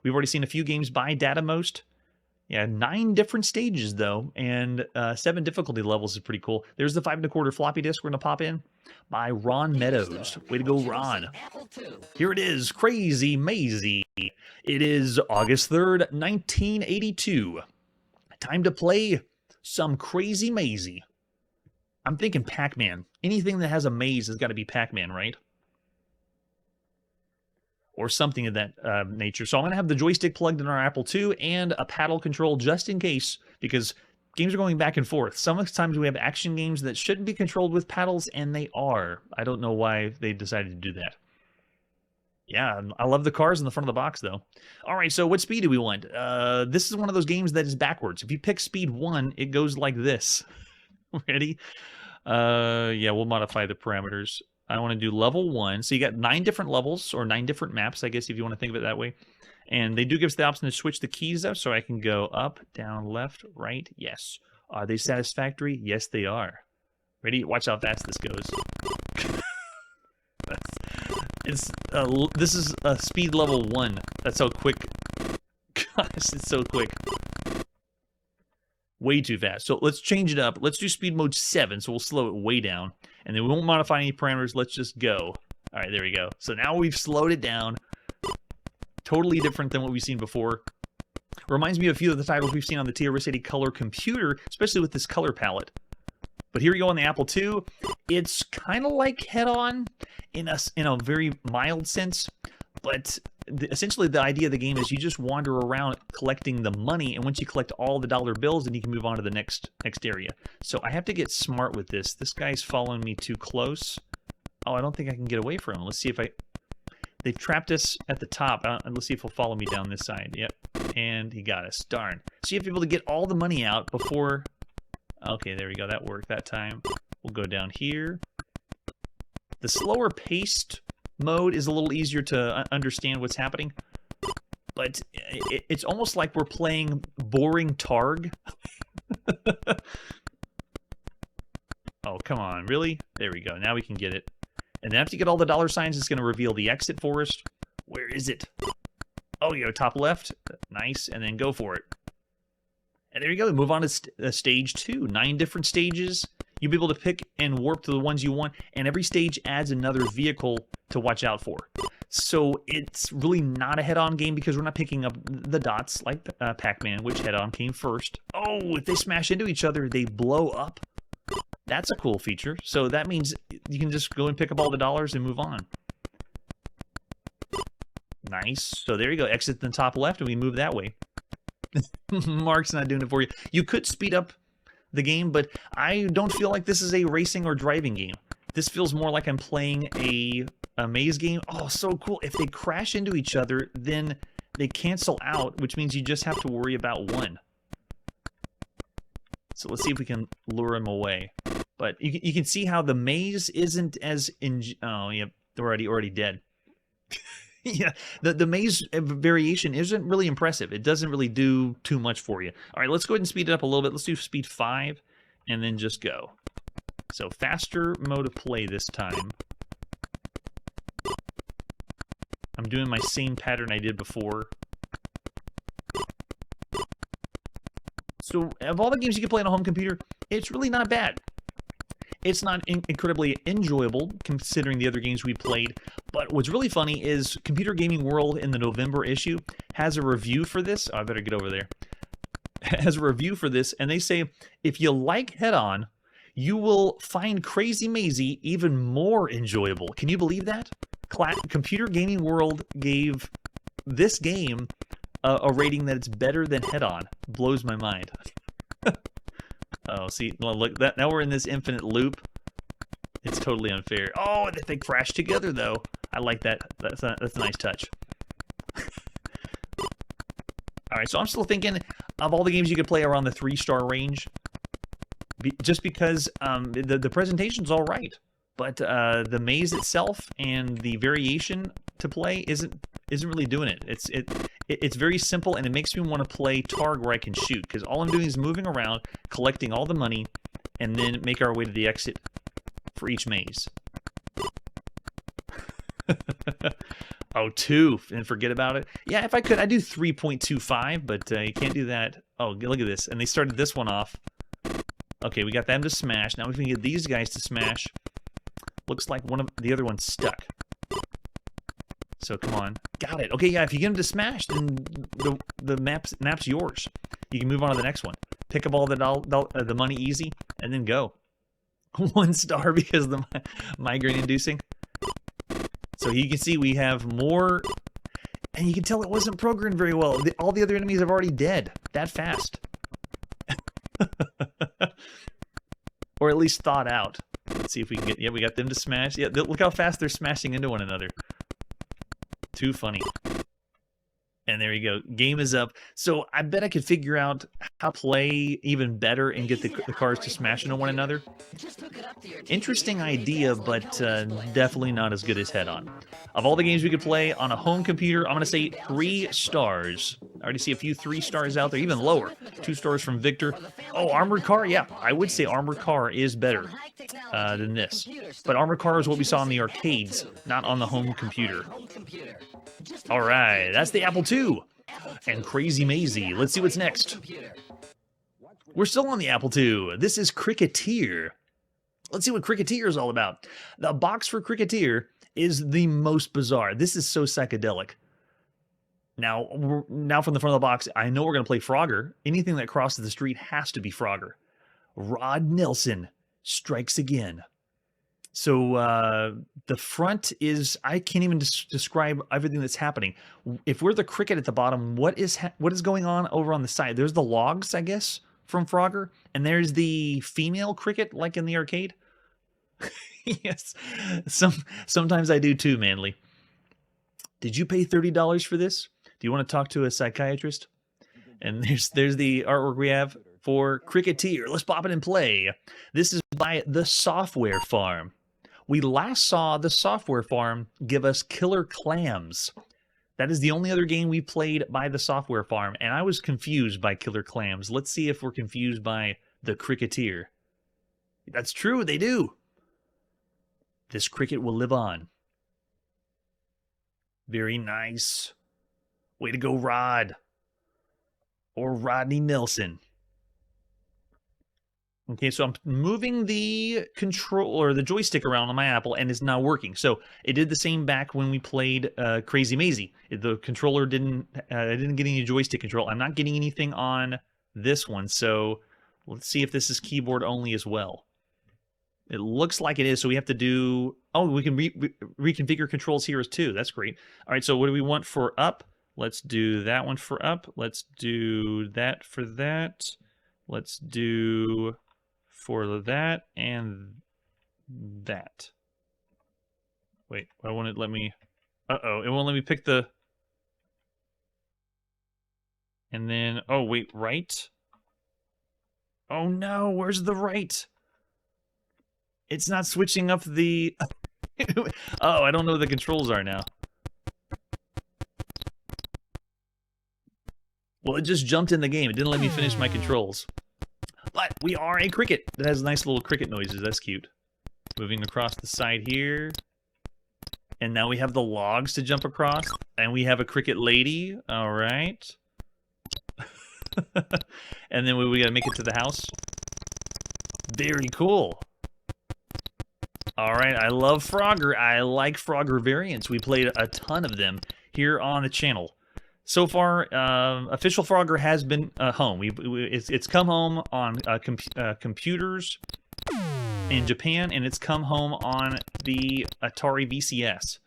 We've already seen a few games by Datamost. Yeah, 9 different stages, though, and 7 difficulty levels is pretty cool. There's the 5 1/4 floppy disk we're going to pop in by Ron Meadows. Way to go, Ron. Here it is, Crazy Mazey. It is August 3rd, 1982. Time to play some Crazy Mazey. I'm thinking Pac-Man. Anything that has a maze has got to be Pac-Man, right? Or something of that nature. So I'm going to have the joystick plugged in our Apple II and a paddle control just in case, because games are going back and forth. Sometimes we have action games that shouldn't be controlled with paddles, and they are. I don't know why they decided to do that. Yeah, I love the cars in the front of the box, though. All right, so what speed do we want? This is one of those games that is backwards. If you pick speed 1, it goes like this. Ready? Yeah, we'll modify the parameters. I want to do level 1. So you got 9 different levels, or 9 different maps, I guess, if you want to think of it that way. And they do give us the option to switch the keys up, so I can go up, down, left, right. Yes. Are they satisfactory? Yes, they are. Ready? Watch how fast this goes. This is a speed level 1. That's how quick. Gosh, it's so quick. Way too fast. So let's change it up. Let's do speed mode 7, so we'll slow it way down. And then we won't modify any parameters. Let's just go. All right, there we go. So now we've slowed it down. Totally different than what we've seen before. Reminds me of a few of the titles we've seen on the TRS-80 Color computer, especially with this color palette. But here we go on the Apple II. It's kind of like Head-On in a very mild sense, but essentially the idea of the game is you just wander around collecting the money, and once you collect all the dollar bills, then you can move on to the next area. So I have to get smart with this. This guy's following me too close. Oh, I don't think I can get away from him. Let's see if I... They've trapped us at the top. Let's see if he'll follow me down this side. Yep, and he got us. Darn. So you have to be able to get all the money out before... Okay, there we go. That worked that time. We'll go down here. The slower paced mode is a little easier to understand what's happening. But it's almost like we're playing boring Targ. Oh, come on. Really? There we go. Now we can get it. And then after you get all the dollar signs, it's going to reveal the exit for us. Where is it? Oh, you go top left. Nice. And then go for it. And there you go. We move on to stage 2. 9 different stages. You'll be able to pick and warp to the ones you want. And every stage adds another vehicle to watch out for. So it's really not a head-on game because we're not picking up the dots like Pac-Man, which head-on came first. Oh, if they smash into each other, they blow up. That's a cool feature. So that means you can just go and pick up all the dollars and move on. Nice. So there you go. Exit the top left and we move that way. Mark's not doing it for you. You could speed up the game, but I don't feel like this is a racing or driving game. This feels more like I'm playing a maze game. Oh, so cool. If they crash into each other, then they cancel out, which means you just have to worry about one. So let's see if we can lure him away. But you can see how the maze isn't as oh, yeah, they're already dead. Yeah, the maze variation isn't really impressive. It doesn't really do too much for you. All right, let's go ahead and speed it up a little bit. Let's do speed 5 and then just go. So faster mode of play this time. I'm doing my same pattern I did before. So of all the games you can play on a home computer, it's really not bad. It's not incredibly enjoyable considering the other games we played, but what's really funny is Computer Gaming World in the November issue has a review for this. Oh, I better get over there. Has a review for this, and they say, if you like Head-On, you will find Crazy Mazey even more enjoyable. Can you believe that? Computer Gaming World gave this game a rating that it's better than Head-On. Blows my mind. Oh, see, look, now we're in this infinite loop. It's totally unfair. Oh, they crash together, though. I like that. That's a nice touch. All right, so I'm still thinking of all the games you could play around the 3-star range. Just because the presentation's all right, but the maze itself and the variation to play isn't really doing it. It's very simple, and it makes me want to play Targ where I can shoot, because all I'm doing is moving around, collecting all the money, and then make our way to the exit for each maze. Oh, 2, and forget about it. Yeah, if I could, I'd do 3.25, but you can't do that. Oh, look at this, and they started this one off. Okay, we got them to smash. Now we can get these guys to smash. Looks like one of the other one's stuck. So come on. Got it. Okay, yeah, if you get them to smash, then the map's yours. You can move on to the next one. Pick up all the money easy, and then go. 1 star because of the migraine-inducing. So you can see we have more, and you can tell it wasn't programmed very well. All the other enemies are already dead that fast. Or at least thought out. Let's see if we can get... Yeah, we got them to smash. Yeah, look how fast they're smashing into one another. Too funny. And there you go. Game is up. So I bet I could figure out how to play even better and get the cars to smash into one another. Interesting idea, but definitely not as good as head-on. Of all the games we could play on a home computer, I'm going to say 3 stars. I already see a few 3 stars out there, even lower. 2 stars from Victor. Oh, Armored Car? Yeah, I would say Armored Car is better than this. But Armored Car is what we saw in the arcades, not on the home computer. All right, that's the Apple II. And Crazy Mazey. Let's see what's next. We're still on the Apple II. This is Cricketeer. Let's see what Cricketeer is all about. The box for Cricketeer is the most bizarre. This is so psychedelic. Now from the front of the box, I know we're going to play Frogger. Anything that crosses the street has to be Frogger. Rod Nelson strikes again. So the front is, I can't even describe everything that's happening. If we're the cricket at the bottom, what is going on over on the side? There's the logs, I guess, from Frogger, and there's the female cricket, like in the arcade. Yes, sometimes I do too, Manly. Did you pay $30 for this? Do you want to talk to a psychiatrist? And there's the artwork we have for Cricketeer. Let's pop it and play. This is by The Software Farm. We last saw The Software Farm give us Killer Clams. That is the only other game we played by The Software Farm, and I was confused by Killer Clams. Let's see if we're confused by the Cricketeer. That's true, they do. This cricket will live on. Very nice. Way to go, Rod. Or Rodney Nelson. Okay, so I'm moving the control or the joystick around on my Apple, and it's not working. So it did the same back when we played Crazy Mazey. The controller didn't get any joystick control. I'm not getting anything on this one. So let's see if this is keyboard only as well. It looks like it is. So we have to do. Oh, we can reconfigure controls here as too. That's great. All right. So what do we want for up? Let's do that one for up. Let's do that for that. Let's do for that and that. Wait, why won't it let me? Uh-oh, it won't let me pick the... And then, oh wait, right? Oh no, where's the right? It's not switching up the... Oh, I don't know what the controls are now. Well, it just jumped in the game. It didn't let me finish my controls. But we are a cricket that has nice little cricket noises. That's cute. Moving across the side here. And now we have the logs to jump across. And we have a cricket lady. All right. And then we got to make it to the house. Very cool. All right. I love Frogger. I like Frogger variants. We played a ton of them here on the channel. So far, official Frogger has been home. It's come home on computers in Japan, and it's come home on the Atari VCS.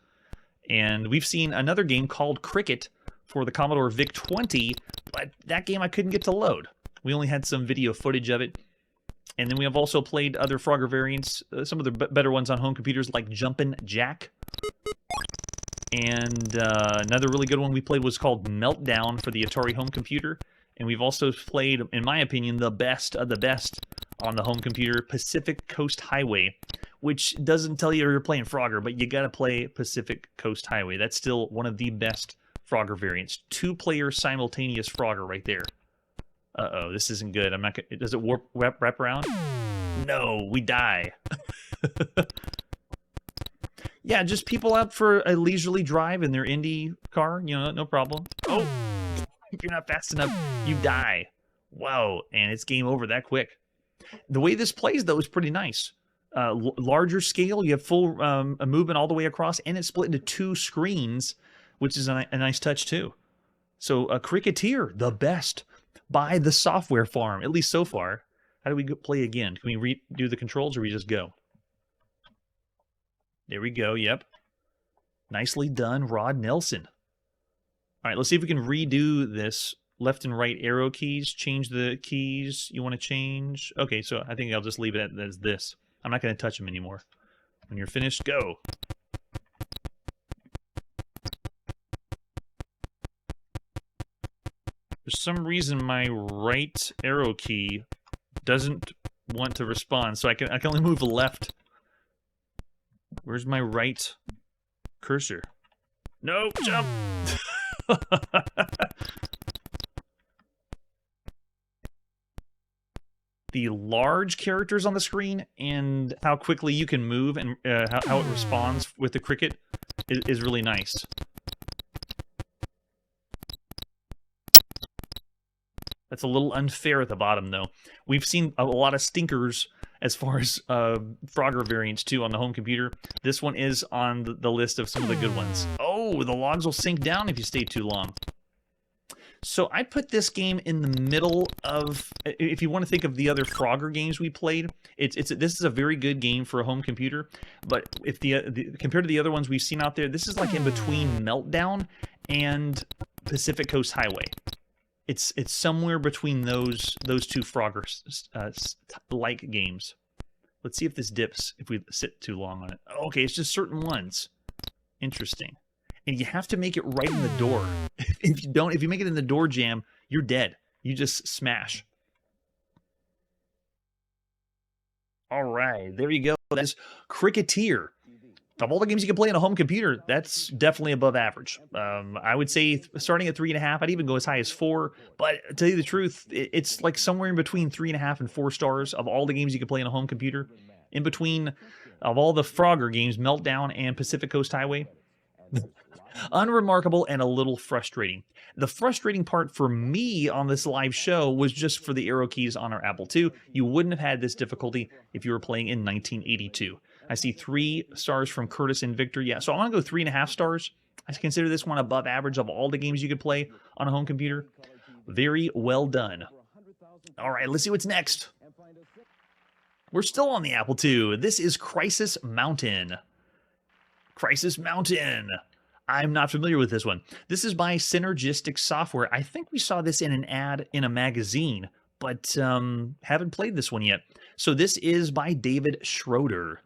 And we've seen another game called Cricket for the Commodore VIC-20, but that game I couldn't get to load. We only had some video footage of it. And then we have also played other Frogger variants, some of the better ones on home computers like Jumpin' Jack. And another really good one we played was called Meltdown for the Atari home computer. And we've also played, in my opinion, the best of the best on the home computer, Pacific Coast Highway, which doesn't tell you you're playing Frogger, but you gotta play Pacific Coast Highway. That's still one of the best Frogger variants. 2-player simultaneous Frogger right there. Uh-oh, this isn't good. I'm not gonna, does it wrap around? No, we die. Yeah, just people out for a leisurely drive in their Indy car, you know, no problem. Oh, if you're not fast enough, you die. Whoa, and it's game over that quick. The way this plays, though, is pretty nice. Larger scale, you have full movement all the way across, and it's split into 2 screens, which is a nice touch, too. So, Cricketeer, the best, by the Software Farm, at least so far. How do we play again? Can we redo the controls, or we just go? There we go, yep. Nicely done, Rod Nelson. All right, let's see if we can redo this left and right arrow keys. Change the keys you want to change. Okay, so I think I'll just leave it as this. I'm not going to touch them anymore. When you're finished, go. For some reason, my right arrow key doesn't want to respond, so I can only move left. Where's my right cursor? No, jump! The large characters on the screen and how quickly you can move and how it responds with the cricket is really nice. That's a little unfair at the bottom, though. We've seen a lot of stinkers as far as Frogger variants, too, on the home computer. This one is on the list of some of the good ones. Oh, the logs will sink down if you stay too long. So I put this game in the middle of, if you want to think of the other Frogger games we played, this is a very good game for a home computer. But if compared to the other ones we've seen out there, this is like in between Meltdown and Pacific Coast Highway. It's somewhere between those two Frogger like games. Let's see if this dips if we sit too long on it. Okay, it's just certain ones. Interesting. And you have to make it right in the door. If you make it in the door jam, you're dead. You just smash. All right, there you go. That's Cricketeer. Of all the games you can play on a home computer, that's definitely above average. I would say starting at 3.5, I'd even go as high as 4. But to tell you the truth, it's like somewhere in between 3.5 and 4 stars of all the games you can play on a home computer. In between of all the Frogger games, Meltdown and Pacific Coast Highway. Unremarkable and a little frustrating. The frustrating part for me on this live show was just for the arrow keys on our Apple II. You wouldn't have had this difficulty if you were playing in 1982. I see 3 stars from Curtis and Victor. Yeah, so I want to go 3.5 stars. I consider this one above average of all the games you could play on a home computer. Very well done. All right, let's see what's next. We're still on the Apple II. This is Crisis Mountain. Crisis Mountain. I'm not familiar with this one. This is by Synergistic Software. I think we saw this in an ad in a magazine, but haven't played this one yet. So this is by David Schroeder.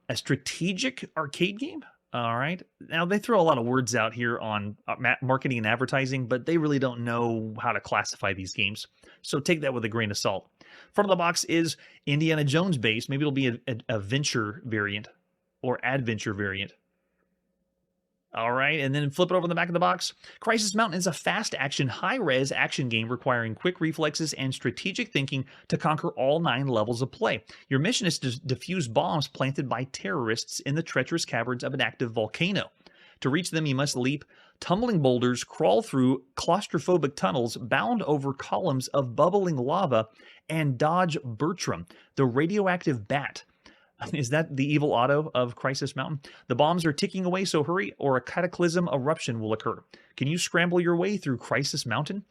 A strategic arcade game? All right. Now, they throw a lot of words out here on marketing and advertising, but they really don't know how to classify these games. So take that with a grain of salt. Front of the box is Indiana Jones based. Maybe it'll be a venture variant or adventure variant. All right, and then flip it over the back of the box. Crisis Mountain is a fast-action, high-res action game requiring quick reflexes and strategic thinking to conquer all 9 levels of play. Your mission is to defuse bombs planted by terrorists in the treacherous caverns of an active volcano. To reach them, you must leap tumbling boulders, crawl through claustrophobic tunnels, bound over columns of bubbling lava, and dodge Bertram, the radioactive bat. Is that the evil auto of Crisis Mountain? The bombs are ticking away, so hurry, or a cataclysm eruption will occur. Can you scramble your way through Crisis Mountain?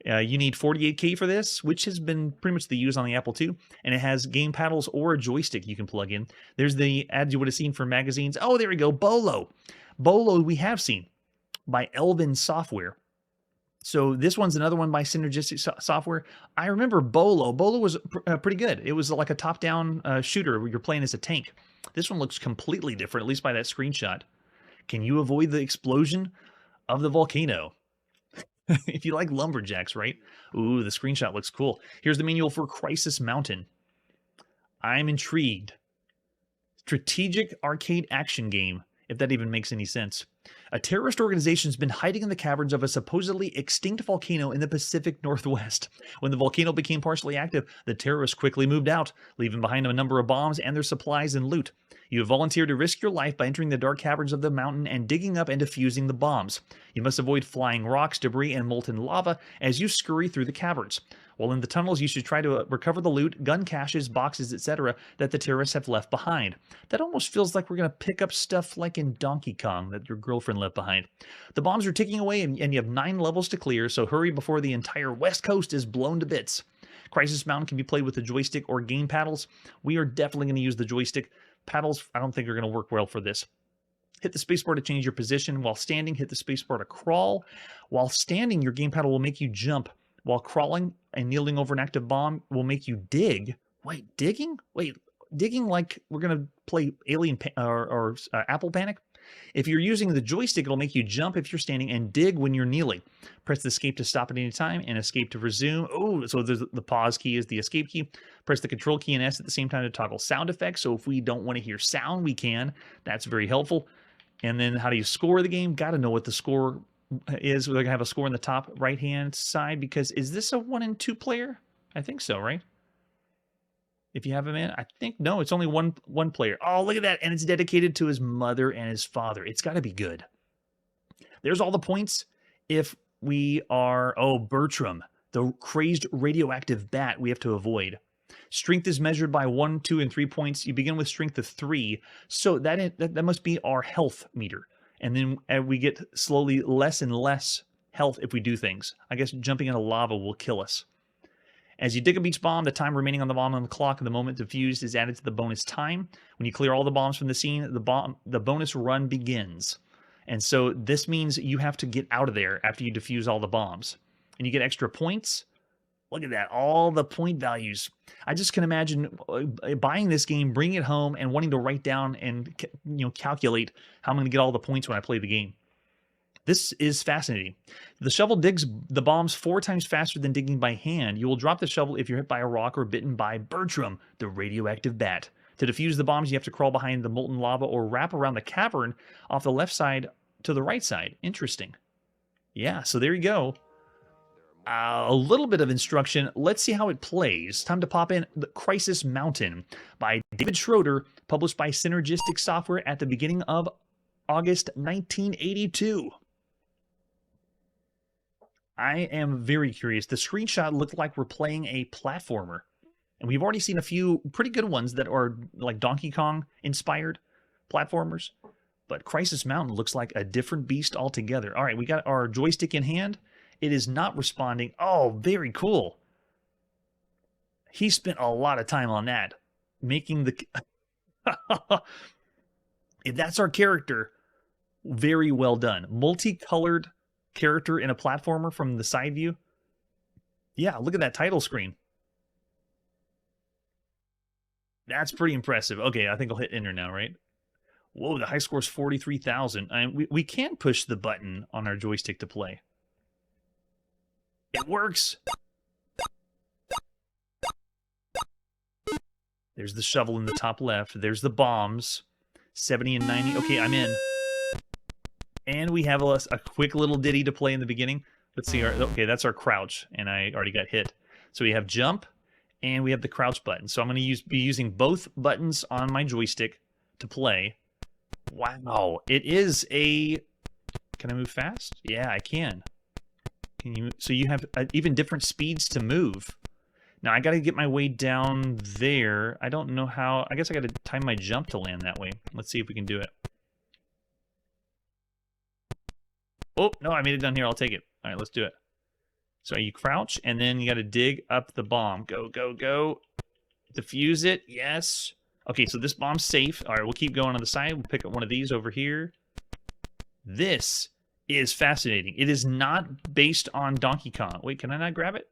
You need 48K for this, which has been pretty much the use on the Apple II, and it has game paddles or a joystick you can plug in. There's the ads you would have seen for magazines. Oh, there we go, Bolo. Bolo we have seen by Elvin Software. So this one's another one by Synergistic Software. I remember Bolo. Bolo was pretty good. It was like a top-down shooter where you're playing as a tank. This one looks completely different, at least by that screenshot. Can you avoid the explosion of the volcano? If you like lumberjacks, right? Ooh, the screenshot looks cool. Here's the manual for Crisis Mountain. I'm intrigued. Strategic arcade action game, if that even makes any sense. A terrorist organization has been hiding in the caverns of a supposedly extinct volcano in the Pacific Northwest. When the volcano became partially active, the terrorists quickly moved out, leaving behind a number of bombs and their supplies and loot. You have volunteered to risk your life by entering the dark caverns of the mountain and digging up and defusing the bombs. You must avoid flying rocks, debris, and molten lava as you scurry through the caverns. While in the tunnels, you should try to recover the loot, gun caches, boxes, etc. that the terrorists have left behind. That almost feels like we're going to pick up stuff like in Donkey Kong that your girlfriend left behind. The bombs are ticking away and you have 9 levels to clear, so hurry before the entire West Coast is blown to bits. Crisis Mountain can be played with the joystick or game paddles. We are definitely going to use the joystick. Paddles, I don't think are going to work well for this. Hit the spacebar to change your position. While standing, hit the spacebar to crawl. While standing, your game paddle will make you jump while crawling and kneeling over an active bomb will make you dig. Wait, digging? Wait, digging like we're going to play Apple Panic? If you're using the joystick, it'll make you jump if you're standing and dig when you're kneeling. Press the escape to stop at any time and escape to resume. Oh, so there's the pause key is the escape key. Press the control key and S at the same time to toggle sound effects. So if we don't want to hear sound, we can. That's very helpful. And then how do you score the game? Got to know what the score is. We're going to have a score in the top right-hand side because is this a 1 and 2 player? I think so, right? If you have him in, I think, no, it's only one player. Oh, look at that. And it's dedicated to his mother and his father. It's got to be good. There's all the points. If we are, oh, Bertram, the crazed radioactive bat we have to avoid. Strength is measured by 1, 2, and 3 points. You begin with strength of 3. So that must be our health meter. And then we get slowly less and less health if we do things. I guess jumping into lava will kill us. As you dig up each bomb, the time remaining on the bomb on the clock and the moment defused is added to the bonus time. When you clear all the bombs from the scene, the bonus run begins. And so this means you have to get out of there after you defuse all the bombs. And you get extra points. Look at that, all the point values. I just can imagine buying this game, bringing it home, and wanting to write down and calculate how I'm going to get all the points when I play the game. This is fascinating. The shovel digs the bombs 4 times faster than digging by hand. You will drop the shovel if you're hit by a rock or bitten by Bertram, the radioactive bat. To defuse the bombs, you have to crawl behind the molten lava or wrap around the cavern off the left side to the right side. Interesting. Yeah, so there you go. A little bit of instruction. Let's see how it plays. Time to pop in The Crisis Mountain by David Schroeder, published by Synergistic Software at the beginning of August 1982. I am very curious. The screenshot looked like we're playing a platformer. And we've already seen a few pretty good ones that are like Donkey Kong inspired platformers. But Crisis Mountain looks like a different beast altogether. All right, we got our joystick in hand. It is not responding. Oh, very cool. He spent a lot of time on that. Making the... If that's our character, very well done. Multicolored character in a platformer from the side view. Yeah, look at that title screen. That's pretty impressive. Okay, I think I'll hit enter now, right? Whoa, the high score is 43,000. We can push the button on our joystick to play. It works. There's the shovel in the top left. There's the bombs. 70 and 90. Okay, I'm in. And we have a quick little ditty to play in the beginning. Let's see. Okay, that's our crouch, and I already got hit. So we have jump, and we have the crouch button. So I'm going to be using both buttons on my joystick to play. Wow, it is a... Can I move fast? Yeah, I can. Can you? So you have even different speeds to move. Now I got to get my way down there. I don't know how. I guess I got to time my jump to land that way. Let's see if we can do it. Oh, no, I made it down here. I'll take it. All right, let's do it. So you crouch, and then you got to dig up the bomb. Go, go, go. Defuse it. Yes. Okay, so this bomb's safe. All right, we'll keep going on the side. We'll pick up one of these over here. This is fascinating. It is not based on Donkey Kong. Wait, can I not grab it?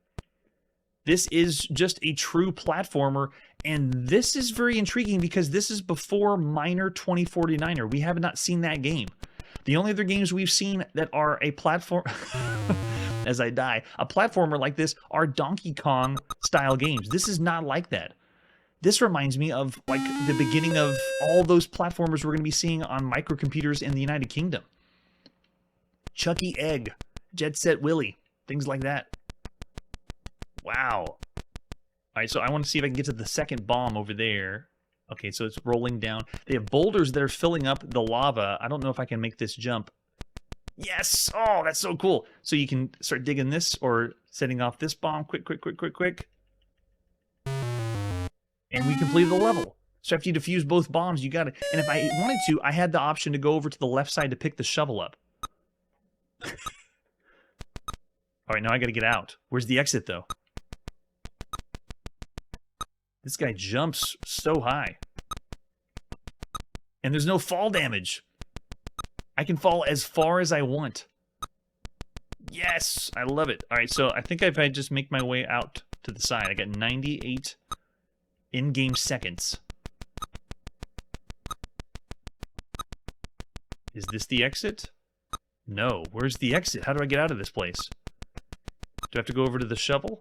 This is just a true platformer, and this is very intriguing because this is before Miner 2049er. We have not seen that game. The only other games we've seen that are a platform... as I die, a platformer like this are Donkey Kong style games. This is not like that. This reminds me of like the beginning of all those platformers we're going to be seeing on microcomputers in the United Kingdom. Chucky Egg, Jet Set Willy, things like that. Wow. All right, so I want to see if I can get to the second bomb over there. Okay, so it's rolling down. They have boulders that are filling up the lava. I don't know if I can make this jump. Yes! Oh, that's so cool. So you can start digging this or setting off this bomb. Quick, quick, quick, quick, quick. And we completed the level. So after you defuse both bombs, you got it. And if I wanted to, I had the option to go over to the left side to pick the shovel up. All right, now I got to get out. Where's the exit, though? This guy jumps so high. And there's no fall damage. I can fall as far as I want. Yes, I love it. All right, so I think if I just make my way out to the side, I got 98 in-game seconds. Is this the exit? No. Where's the exit? How do I get out of this place? Do I have to go over to the shovel?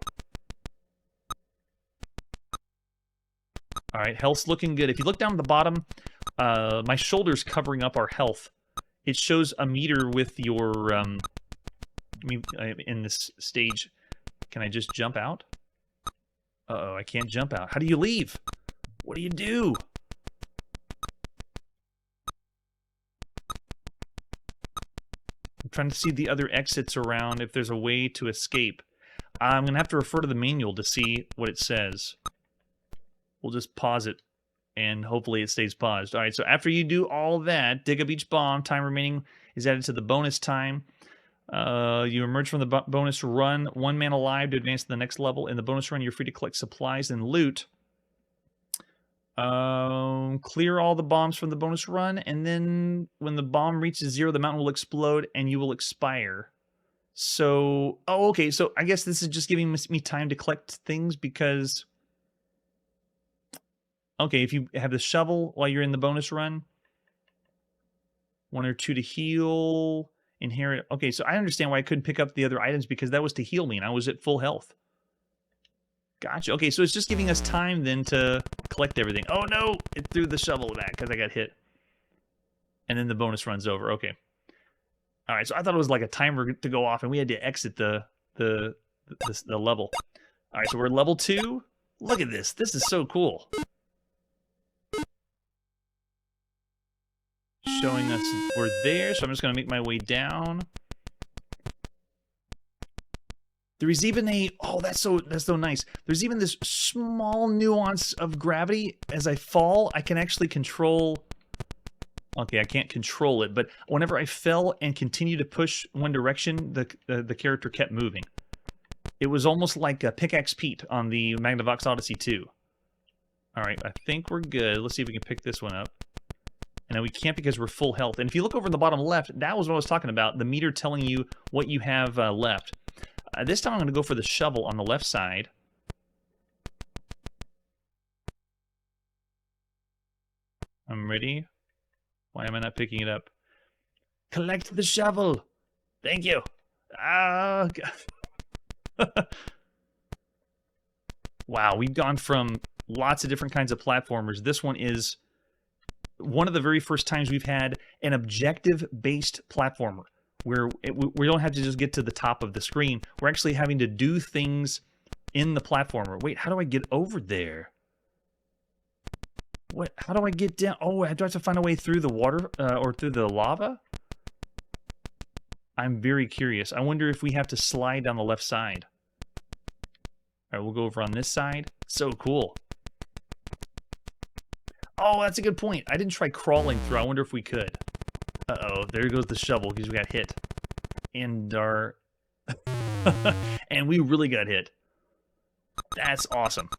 All right, health's looking good. If you look down at the bottom, my shoulder's covering up our health. It shows a meter with your, in this stage. Can I just jump out? Uh-oh, I can't jump out. How do you leave? What do you do? I'm trying to see the other exits around, if there's a way to escape. I'm going to have to refer to the manual to see what it says. We'll just pause it, and hopefully it stays paused. All right, so after you do all that, dig up each bomb. Time remaining is added to the bonus time. You emerge from the bonus run, 1 man alive to advance to the next level. In the bonus run, you're free to collect supplies and loot. Clear all the bombs from the bonus run, and then when the bomb reaches 0, the mountain will explode and you will expire. So, oh, okay, so I guess this is just giving me time to collect things because... Okay, if you have the shovel while you're in the bonus run, 1 or 2 to heal, inherit. Okay, so I understand why I couldn't pick up the other items because that was to heal me and I was at full health. Gotcha. Okay, so it's just giving us time then to collect everything. Oh no, it threw the shovel back because I got hit. And then the bonus run's over. Okay. All right, so I thought it was like a timer to go off and we had to exit the level. All right, so we're level 2. Look at this. This is so cool. Showing us we're there, so I'm just going to make my way down. There's even a... Oh, that's so nice. There's even this small nuance of gravity. As I fall, I can actually control... Okay, I can't control it, but whenever I fell and continued to push one direction, the character kept moving. It was almost like a Pickaxe Pete on the Magnavox Odyssey 2. All right, I think we're good. Let's see if we can pick this one up. And we can't because we're full health. And if you look over in the bottom left, that was what I was talking about, the meter telling you what you have left. This time I'm going to go for the shovel on the left side. I'm ready. Why am I not picking it up? Collect the shovel. Thank you. Ah, God. Wow, we've gone from lots of different kinds of platformers. This one is one of the very first times we've had an objective-based platformer where we don't have to just get to the top of the screen. We're actually having to do things in the platformer. Wait, how do I get over there? What? How do I get down? Oh, do I have to find a way through the water or through the lava? I'm very curious. I wonder if we have to slide down the left side. All right, we'll go over on this side. So cool. Oh, that's a good point. I didn't try crawling through. I wonder if we could. Uh-oh, there goes the shovel because we got hit. And our... and we really got hit. That's awesome.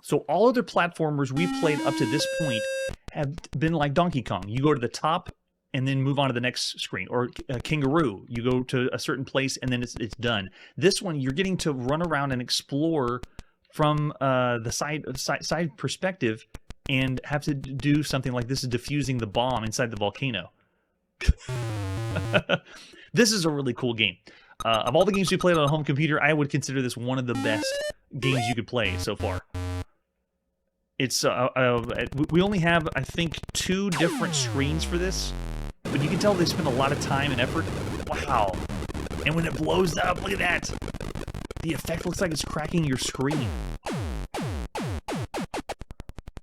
So all other platformers we've played up to this point have been like Donkey Kong. You go to the top and then move on to the next screen. Or Kangaroo, you go to a certain place and then it's done. This one, you're getting to run around and explore from the side perspective and have to do something like this is defusing the bomb inside the volcano. This is a really cool game. Of all the games we played on a home computer, I would consider this one of the best games you could play so far. It's we only have, I think, 2 different screens for this, but you can tell they spent a lot of time and effort. Wow. And when it blows up, look at that. The effect looks like it's cracking your screen.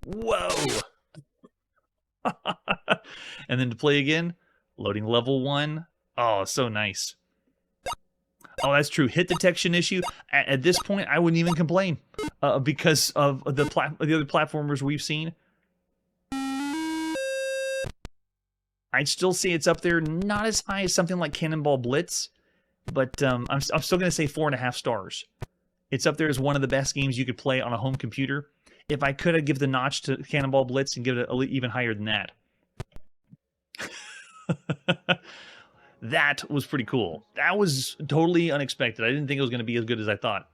Whoa! And then to play again, loading level 1. Oh, so nice. Oh, that's true. Hit detection issue. At this point, I wouldn't even complain because of the other platformers we've seen. I'd still say it's up there, not as high as something like Cannonball Blitz, but I'm still going to say 4.5 stars. It's up there as one of the best games you could play on a home computer. If I could, I'd give the notch to Cannonball Blitz and give it even higher than that. That was pretty cool. That was totally unexpected. I didn't think it was going to be as good as I thought.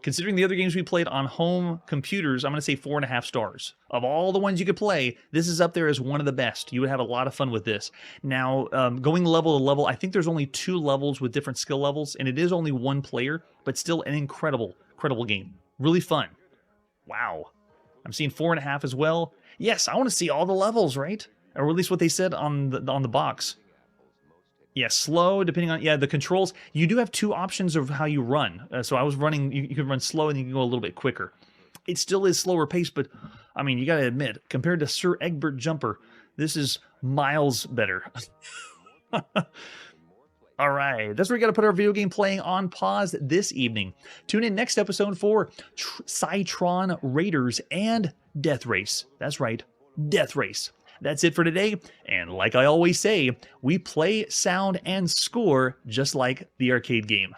Considering the other games we played on home computers, I'm going to say 4.5 stars. Of all the ones you could play, this is up there as one of the best. You would have a lot of fun with this. Now, going level to level, I think there's only 2 levels with different skill levels, and it is only 1 player, but still an incredible game. Really fun. Wow. I'm seeing 4.5 as well. Yes, I want to see all the levels, right? Or at least what they said on the box. Yeah, slow, depending on, the controls. You do have 2 options of how you run. So I was running, you can run slow and you can go a little bit quicker. It still is slower pace, but, I mean, you got to admit, compared to Sir Egbert Jumper, this is miles better. All right, that's where we got to put our video game playing on pause this evening. Tune in next episode for Cytron Raiders and Death Race. That's right, Death Race. That's it for today, and like I always say, we play, sound, and score just like the arcade game.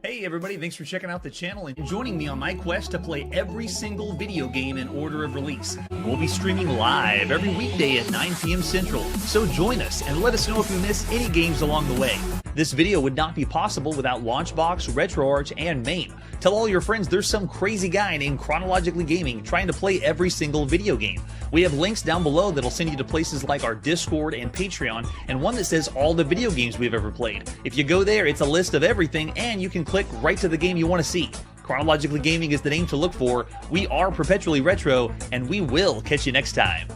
Hey everybody, thanks for checking out the channel and joining me on my quest to play every single video game in order of release. We'll be streaming live every weekday at 9 p.m. Central, so join us and let us know if you miss any games along the way. This video would not be possible without Launchbox, RetroArch, and MAME. Tell all your friends there's some crazy guy named Chronologically Gaming trying to play every single video game. We have links down below that'll send you to places like our Discord and Patreon, and one that says all the video games we've ever played. If you go there, it's a list of everything, and you can click right to the game you want to see. Chronologically Gaming is the name to look for. We are perpetually retro, and we will catch you next time.